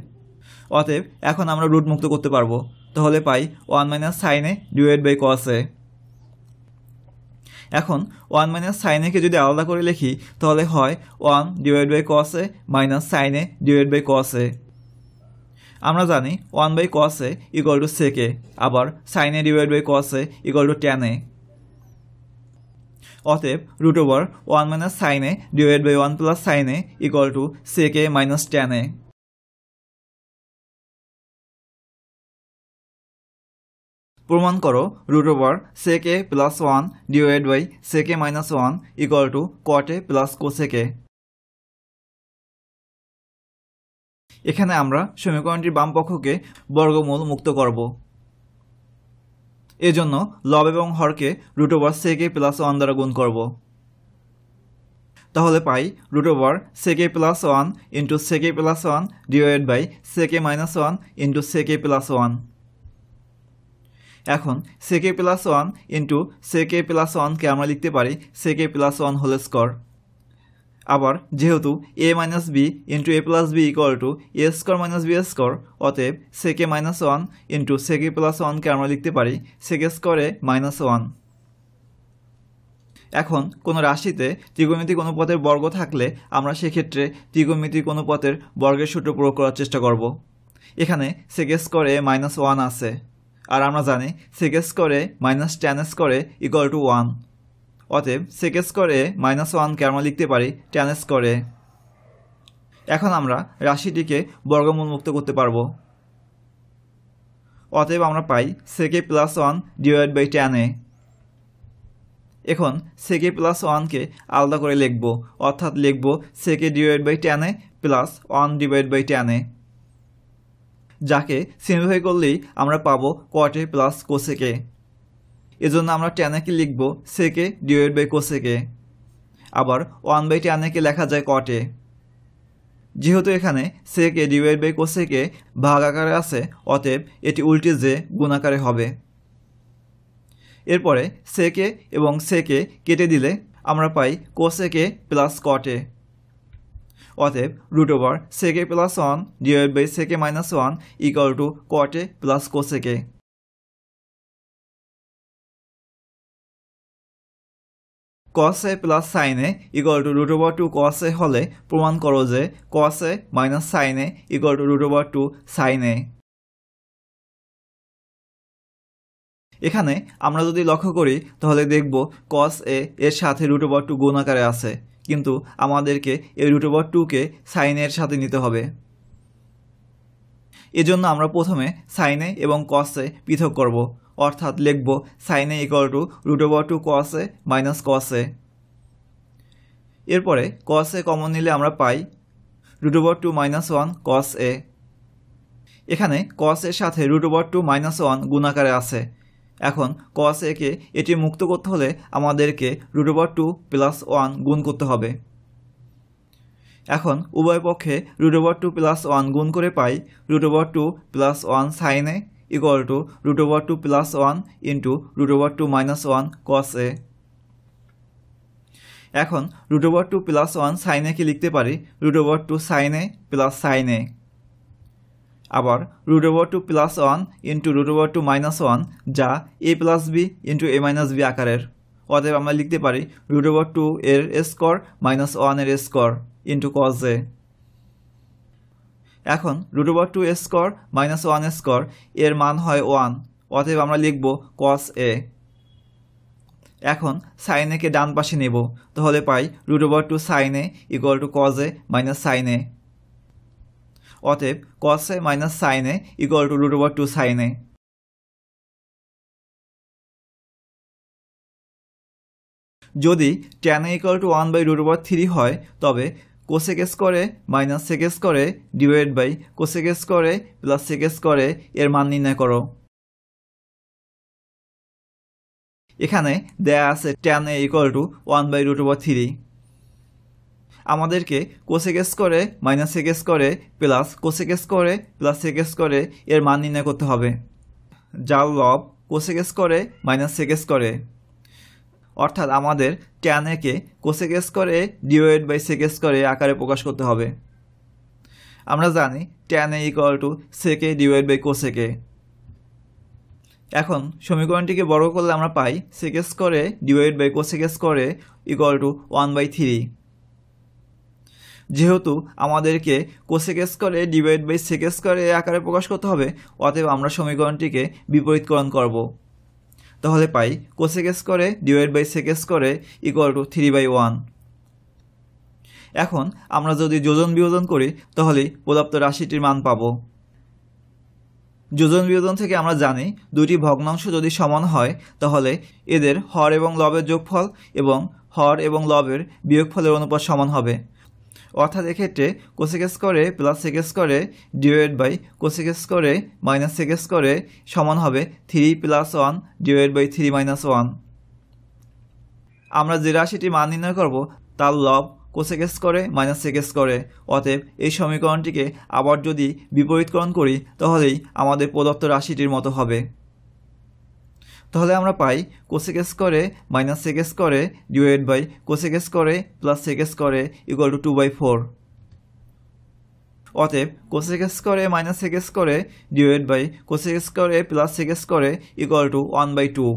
অতএব এখন আমরা রুট মুক্ত করতে পারবো। তাহলে পাই 1 minus sine a divide by cos a। এখন 1 মাইনাস সাইন a কে যদি আলাদা করে লিখি তাহলে হয় 1 divide by cos a minus sine a divide by cos a। আমরা জানি 1 by cos a equal to sec a, আবার sine a divide by cos a equal to tan a। অতএব root over 1 minus sine a divide by 1 plus sine a equal to sec a minus tan a। প্রমাণ করো root over sec a plus 1 divide by sec a minus 1 equal to cot a plus cosec a। এখানে আমরা সমীকরণটির বাম পক্ষকে বর্গমূল মুক্ত করব। এজন্য লব এবং হরকে root over sec a plus 1 দ্বারা গুণ করব। তাহলে পাই root over sec a plus 1 into sec a plus 1 divide by sec a minus 1 into sec a plus 1। এখন sec a plus 1 into sec a plus 1কে আমরা লিখতে পারি sec a plus 1 whole square. আবার যেহেতু a minus B into a plus B equal to a square minus B square, অতএব sec a minus 1 into sec a plus 1কে আমরা লিখতে পারি sec a square a minus 1। এখন কোনো রাশিতে ত্রিকোণমিতিক অনুপাতের বর্গ থাকলে আমরা সেক্ষেত্রে ত্রিকোণমিতিক অনুপাতের বর্গের সূত্র প্রয়োগ করার চেষ্টা করব। এখানে সেক a স্কোয়ার a মাইনাস 1 আছে, আর আমরা জানি সেক a square a minus tan square a equal to 1, অতএব sec a square a minus 1কে আমরা লিখতে পারি ট্যান স্কোয়ার a। এখন আমরা রাশিটিকে বর্গমূল মুক্ত করতে পারবো। অতএব আমরা পাই sec a plus 1 divide by tan a। এখন sec a প্লাস 1কে আলাদা করে লিখব, অর্থাৎ লিখব sec a divide by tan a plus 1 divide by tan a, যাকে সিম্পলিফাই করলেই আমরা পাবো cot a plus cosec a। এজন্য আমরা tan a কে লিখব sec a divide by cosec a, আবার 1 বাই tan a কে লেখা যায় cot a। যেহেতু এখানে sec a divide by cosec a ভাগ আকারে আছে, অতএব এটি উল্টে যে গুণ আকারে হবে। এরপরে sec a এবং sec a কেটে দিলে আমরা পাই cosec a plus cot a। অতএব root over sec a plus 1 divide by sec a minus 1 equal to cot a plus cosec a। cos a plus sin a equal to root over 2 cos a হলে প্রমাণ করো যে cos a minus sin a equal to root over 2 sin a। এখানে আমরা যদি লক্ষ্য করি তাহলে দেখব cos a এর সাথে রুট ওভার 2 গুণ আকারে আছে, কিন্তু আমাদেরকে এই রুট ওভার 2কে sin a এর সাথে নিতে হবে। এজন্য আমরা প্রথমে sin a এবং cos a পৃথক করব, অর্থাৎ লিখব sin a equal to root over 2 cos a minus cos a। এরপরে cos a কমন নিলে আমরা পাই root over 2 minus 1 cos a। এখানে cos এর সাথে রুট ওভার 2 মাইনাস 1 গুণ আকারে আছে। এখন cos a কে এটি মুক্ত করতে হলে আমাদেরকে রুট ওভার 2 প্লাস 1 গুণ করতে হবে। এখন উভয় পক্ষে রুট ওভার 2 প্লাস 1 গুণ করে পাই root over 2 plus 1 sin a equal to root over 2 plus 1 into root over 2 minus 1 cos a। এখন root over 2 plus 1 sin a কে লিখতে পারি root over 2 sin a plus sin a, আবার root over 2 plus 1 into root over 2 minus 1 যা a plus b into a minus b আকারের। অতএব আমরা লিখতে পারি রুট ওভার 2 এর স্কোয়ার মাইনাস 1 এর স্কোয়ার ইন্টু cos a। এখন root over 2 square minus 1 square এর মান হয় 1, অতএব আমরা লিখব cos a। এখন sin a কে ডান পাশে নেব, তাহলে পাই root over 2 sin a equal to cos a minus sin a। অতএব cos a minus sin a equal to root over 2 sin a। যদি tan a equal to 1 by root over 3 হয়, তবে cosec স্কোয়ারে মাইনাস sec স্কোয়ারে ডিভাইড বাই cosec স্কোয়ারে প্লাস sec স্কোয়ারে এর মান নির্ণয় করো। এখানে দেয়া আছে tan a equal to 1 by root over 3। আমাদেরকে cosec স্কোয়ারে মাইনাস sec স্কোয়ারে প্লাস cosec স্কোয়ারে প্লাস sec স্কোয়ারে এর মান নির্ণয় করতে হবে, যার লব cosec স্কোয়ারে মাইনাস sec স্কোয়ারে। অর্থাৎ আমাদের tan a কে cosec স্কোয়ারে ডিভাইড বাই sec স্কোয়ারে আকারে প্রকাশ করতে হবে। আমরা জানি tan a equal to sec a divide by cosec a। এখন সমীকরণটিকে বড় করলে আমরা পাই sec স্কোয়ারে ডিভাইড বাই cosec স্কোয়ারে ইকুয়াল টু 1 বাই 3। যেহেতু আমাদেরকে cosec স্কোয়ারে ডিভাইড বাই sec স্কোয়ারে আকারে প্রকাশ করতে হবে, অতএব আমরা সমীকরণটিকে বিপরীতকরণ করব। তাহলে পাই cosec স্কোয়ারে ডিভাইড বাই sec স্কোয়ারে ইকুয়াল টু 3/1। এখন আমরা যদি যোজন বিয়োজন করি তাহলে প্রদত্ত রাশিটির মান পাব। যোজন বিয়োজন থেকে আমরা জানি দুটি ভগ্নাংশ যদি সমান হয় তাহলে এদের হর এবং লবের যোগফল এবং হর এবং লবের বিয়োগফলের অনুপাত সমান হবে। অর্থাৎ এক্ষেত্রে cosec স্কোয়ারে প্লাস sec স্কোয়ারে ডিভাইড বাই cosec স্কোয়ারে মাইনাস sec স্কোয়ারে সমান হবে 3 প্লাস 1 ডিভাইড বাই 3 মাইনাস 1। আমরা যে রাশিটি মান নির্ণয় করব তার লব cosec স্কোয়ারে মাইনাস sec স্কোয়ারে। অতএব এই সমীকরণটিকে আবার যদি বিপরীতকরণ করি তাহলেই আমাদের প্রদত্ত রাশিটির মতো হবে। তাহলে আমরা পাই cosec স্কোয়ারে মাইনাস sec স্কোয়ারে ডিভাইড বাই cosec স্কোয়ারে প্লাস sec স্কোয়ারে ইকুয়াল টু 2/4। অতএব cosec স্কোয়ারে মাইনাস sec স্কোয়ারে ডিভাইড বাই cosec স্কোয়ারে প্লাস sec স্কোয়ারে equal two 1/2।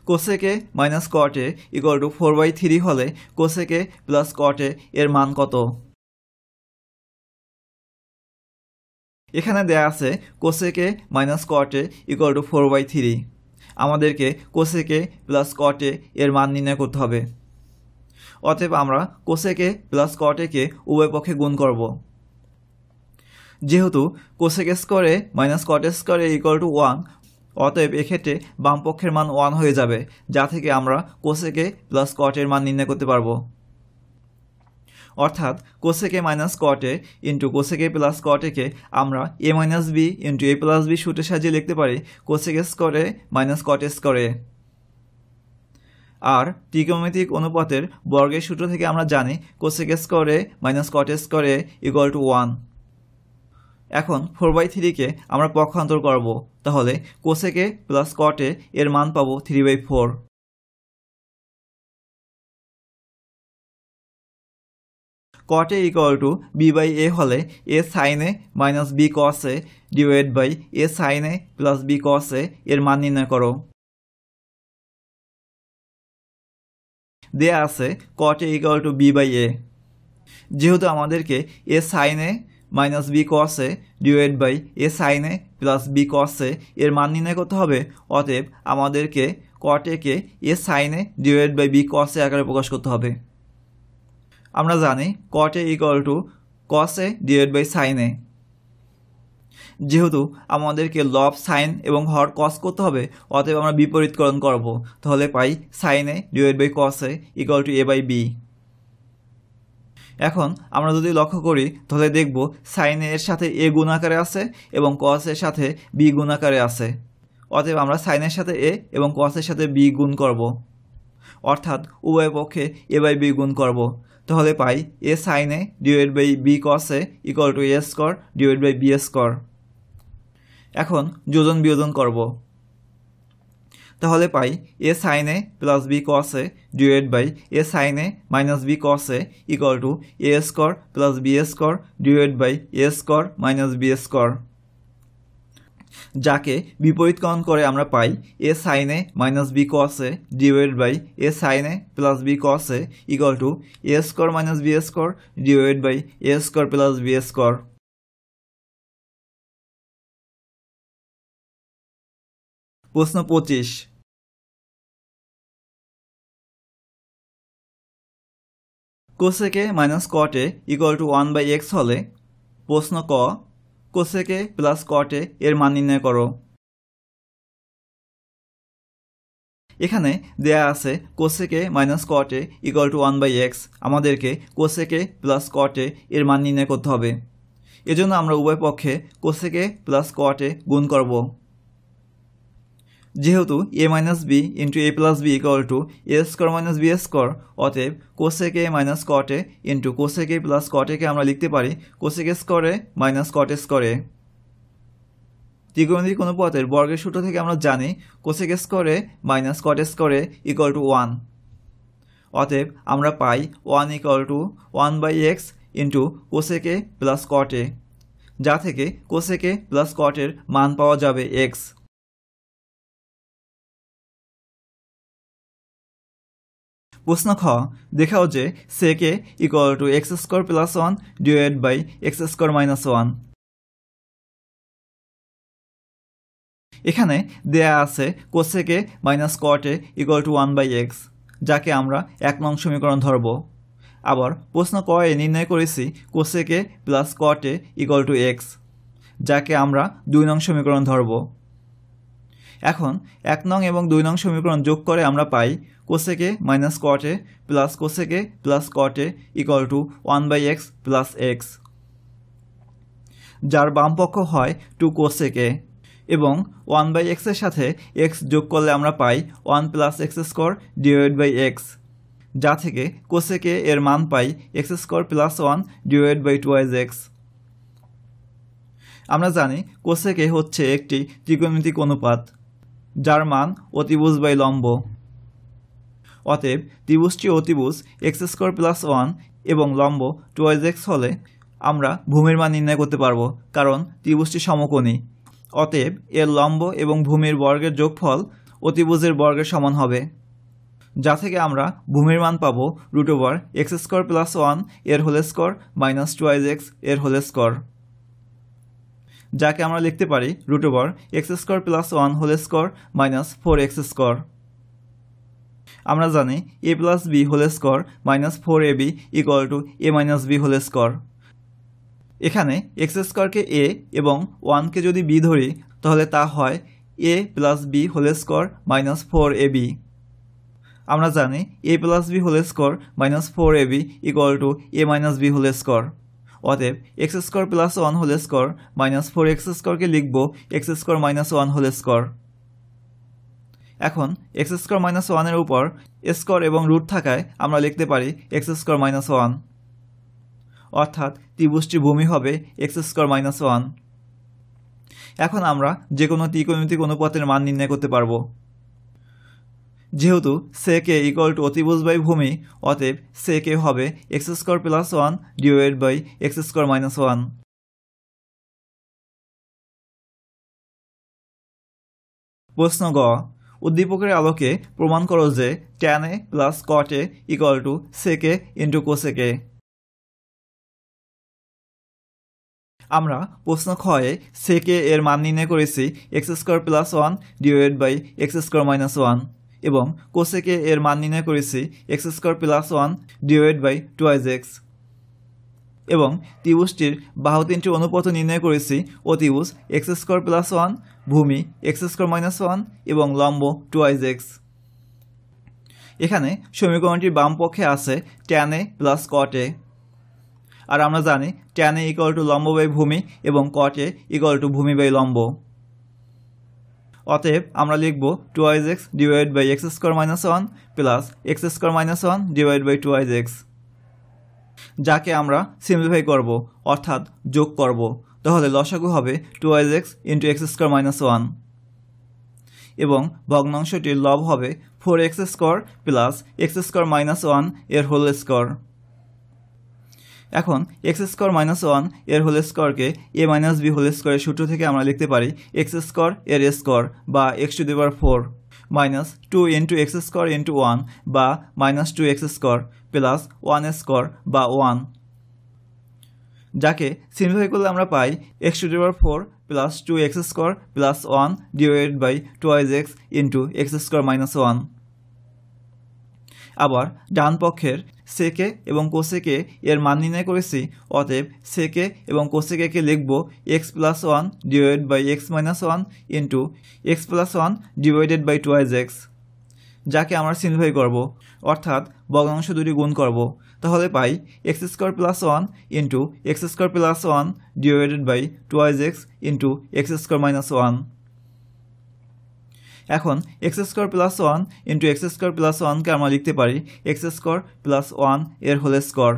cosec a minus cot a equal two 4/3 হলে cosec a plus cot a এর মান কত? এখানে দেয়া আছে cosec a minus cot a equal two 4/3। আমাদেরকে cosec a plus cot a এর মান নির্ণয় করতে হবে। অতএব আমরা কোসেকে প্লাস কটেকে উভয় পক্ষে গুণ করব। যেহেতু কোসেক স্কোয়ারে মাইনাস কট স্কোয়ারে ইকুয়াল টু 1, অতএব এক্ষেত্রে বাম পক্ষের মান 1 হয়ে যাবে, যা থেকে আমরা কোসেকে প্লাস কটের মান নির্ণয় করতে পারব। অর্থাৎ cosec A minus cot A into cosec A plus কটেকে আমরা A minus B into A plus B সূত্রে সাজিয়ে লিখতে পারি কোসেক স্কোয়ারে মাইনাস কট স্কোয়ারে। আর ত্রিকোণমিতিক অনুপাতের বর্গের সূত্র থেকে আমরা জানি কোসেক স্কোয়ারে মাইনাস কট স্কোয়ারে ইকুয়াল টু 1। এখন 4/3-কে আমরা পক্ষান্তর করব, তাহলে কোসেকে প্লাস কটে এর মান পাবো 3/4। Cot A equal to B by A হলে A sine A minus B cos A divide by A sine A plus B cos A এর মান নির্ণয় করো। দেয়া আছে cot A equal to B by A. যেহেতু আমাদেরকে A sine A minus B cos A divide by A sine A plus B cos A এর মান নির্ণয় করতে হবে, অতএব আমাদেরকে কটেকে A sine A divide by B cos A আকারে প্রকাশ করতে হবে। আমরা জানি cot A equal to cos A divide by sine A. যেহেতু আমাদেরকে লব সাইন এবং হর কস করতে হবে, অতএব আমরা বিপরীতকরণ করব, তাহলে পাই sine A divide by cos A equal to A by B. এখন আমরা যদি লক্ষ্য করি তাহলে দেখব সাইন এর সাথে এ গুণ আকারে আছে এবং কস এর সাথে বি গুণ আকারে আছে, অতএব আমরা সাইনের সাথে এ এবং কস এর সাথে বি গুণ করব, অর্থাৎ উভয় পক্ষে এ বাই বি গুণ করব, তাহলে পাই A sine A divide by B cos A equal to A square divide by B square. এখন যোজন বিয়োজন করব, তাহলে পাই A sine A plus B cos A divide by A sine A minus B cos A equal to A square plus B square divide by A square minus B square, যাকে বিপরীতকরণ করে আমরা পাই A sine A minus B cos A divide by A sine A plus B cos A equal to A square minus B square divide by A square plus B square. প্রশ্ন 25। Cosec A minus cot A equal to 1/x হলে প্রশ্ন ক কোসেকে প্লাস কটে এর মান নির্ণয় করো। এখানে দেয়া আছে cosec A minus cot A equal to 1/x, আমাদেরকে কোসেকে প্লাস কটে এর মান নির্ণয় করতে হবে। এজন্য আমরা উভয় পক্ষে কোসেকে প্লাস কটে গুণ করব। যেহেতু A minus B into A plus B equal to A square minus B square, অতএব cosec A minus cot A into cosec A plus কটেকে আমরা লিখতে পারি কোসেক স্কোয়ারে মাইনাস কট স্কোয়ারে। ত্রিকোণমিতিক অনুপাতের বর্গের সূত্র থেকে আমরা জানি কোসেক স্কোয়ারে মাইনাস কট স্কোয়ারে ইকুয়াল টু 1, অতএব আমরা পাই 1 equal to 1/x into cosec A plus cot A, যা থেকে কোসেকে প্লাস কটের মান পাওয়া যাবে x। প্রশ্ন খ দেখাও যে sec A equal to X square plus 1 divide by x square minus 1। এখানে দেয়া আছে cosec A minus cot A equal to 1/x, যাকে আমরা 1 নং সমীকরণ ধরব। আবার প্রশ্ন ক এ নির্ণয় করেছি cosec A plus cot A equal to X, যাকে আমরা 2 নং সমীকরণ ধরব। এখন 1 নং এবং 2 নং সমীকরণ যোগ করে আমরা পাই cosec A minus cot A plus cosec A plus cot A equal to 1/x plus X, যার বাম পক্ষ হয় 2 কোসেকে, এবং 1/x এর সাথে x যোগ করলে আমরা পাই 1 plus x square divide by X, যা থেকে কোসেকে এর মান পাই X square plus 1 divide by 2x। আমরা জানি কোসেকে হচ্ছে একটি ত্রিকোণমিতিক অনুপাত, যার মান অতিভুজ বাই লম্ব, অতএব ত্রিভুজটি অতিভুজ এক্স স্কোয়ার প্লাস 1 এবং লম্ব 2x হলে আমরা ভূমির মান নির্ণয় করতে পারবো, কারণ ত্রিভুজটি সমকোণী। অতএব এর লম্ব এবং ভূমির বর্গের যোগফল অতিভুজের বর্গের সমান হবে, যা থেকে আমরা ভূমির মান পাবো √x স্কোয়ার প্লাস 1 এর হোল স্কোয়ার মাইনাস 2x এর হোল স্কোয়ার, যাকে আমরা লিখতে পারি √x square plus 1 whole square minus 4x square. আমরা জানি a plus B whole square minus 4ab equal to a minus B whole square. এখানে এক্স স্কোয়ারকে a এবং 1কে যদি b ধরি তাহলে তা হয় a plus B whole square minus 4ab। আমরা জানি a plus B whole square minus 4ab equal to a minus B whole square. অতএব X square plus 1 whole square minus 4x স্কোয়ারকে লিখব X square minus 1 whole square. এখন এক্স স্কোয়ার মাইনাস 1-এর উপর স্কোয়ার এবং রুট থাকায় আমরা লিখতে পারি এক্স স্কোয়ার মাইনাস 1, অর্থাৎ ত্রিভুজটির ভূমি হবে এক্স স্কোয়ার মাইনাস 1। এখন আমরা যে কোনো ত্রিকোণমিতিক অনুপাতের মান নির্ণয় করতে পারব। যেহেতু সেকে ইকুয়াল টু অতিভুজ বাই ভূমি, অতএব সেকে হবে x square plus 1 divided by x square minus 1। প্রশ্ন গ, উদ্দীপকের আলোকে প্রমাণ করো যে tan a plus cot a equal to sec a into cosec a। আমরা প্রশ্ন খয়ে sec a এর মান নির্ণয় করেছি x square plus 1 divided by x square minus 1 এবং cosec a এর মান নির্ণয় করেছি x square plus 1 divided by 2x এবং ত্রিভুজটির বাহু তিনটি অনুপাত নির্ণয় করেছি অতিভুজ এক্স স্কোয়ার প্লাস 1, ভূমি এক্স স্কোয়ার মাইনাস 1 এবং লম্ব 2x। এখানে সমীকরণটির বাম পক্ষে আছে tan a plus cot a, আর আমরা জানি tan a ইকুয়াল টু লম্ব বাই ভূমি এবং cot a ইকুয়াল টু ভূমি বাই লম্ব। অতএব আমরা লিখব 2x divide by x square minus 1 plus x square minus 1 divide by 2x, যাকে আমরা সিম্পলিফাই করব অর্থাৎ যোগ করব। তাহলে লসাগু হবে 2x into x square minus 1 এবং ভগ্নাংশটির লব হবে 4x square plus x square minus 1 এর হোল স্কোয়ার। এখন এক্স স্কোয়ার মাইনাস 1 এর হোল স্কোয়ারকে a মাইনাস বি হোল স্কোয়ারের সূত্র থেকে আমরা লিখতে পারি এক্স স্কোয়ার এর স্কোয়ার বা x to the power 4 minus 2 into x square into 1 বা মাইনাস 2x স্কোয়ার প্লাস 1 স্কোয়ার বা 1, যাকে সিম্পলিফাই করলে আমরা পাই x টু দি পাওয়ার 4 প্লাস 2x স্কোয়ার plus 1 divided by 2x into x square minus 1। আবার ডান পক্ষের sec a এবং cosec a এর মান নির্ণয় করেছি, অতএব sec a এবং cosec a কে লিখব x plus 1 divided by x minus 1 into x plus 1 divided by 2x, যাকে আমরা সিম্পলিফাই করব অর্থাৎ ভগ্নাংশ দুটি গুণ করব। তাহলে পাই x square plus 1 into x square plus 1 divided by 2x into x square minus 1। এখন X square plus 1 into x square plus 1কে আমরা লিখতে পারি এক্স স্কোয়ার প্লাস 1 এর হোল স্কোয়ার,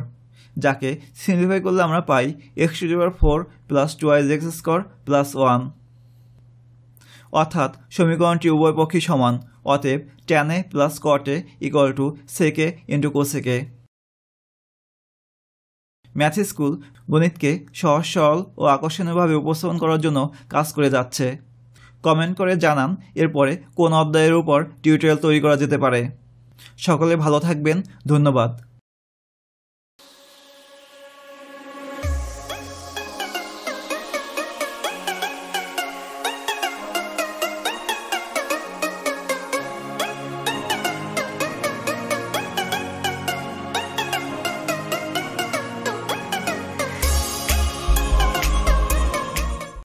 যাকে সিম্পলিফাই করলে আমরা পাই x টু দি পাওয়ার 4 প্লাস 2x স্কোয়ার প্লাস 1, অর্থাৎ সমীকরণটি উভয় পক্ষই সমান। অতএব tan a plus cot a equal to sec a into cosec a। Math school গণিতকে সহজ সরল ও আকর্ষণীয়ভাবে উপস্থাপন করার জন্য কাজ করে যাচ্ছে। কমেন্ট করে জানান এরপরে কোন অধ্যায়ের উপর টিউটোরিয়াল তৈরি করা যেতে পারে। সকলে ভালো থাকবেন, ধন্যবাদ।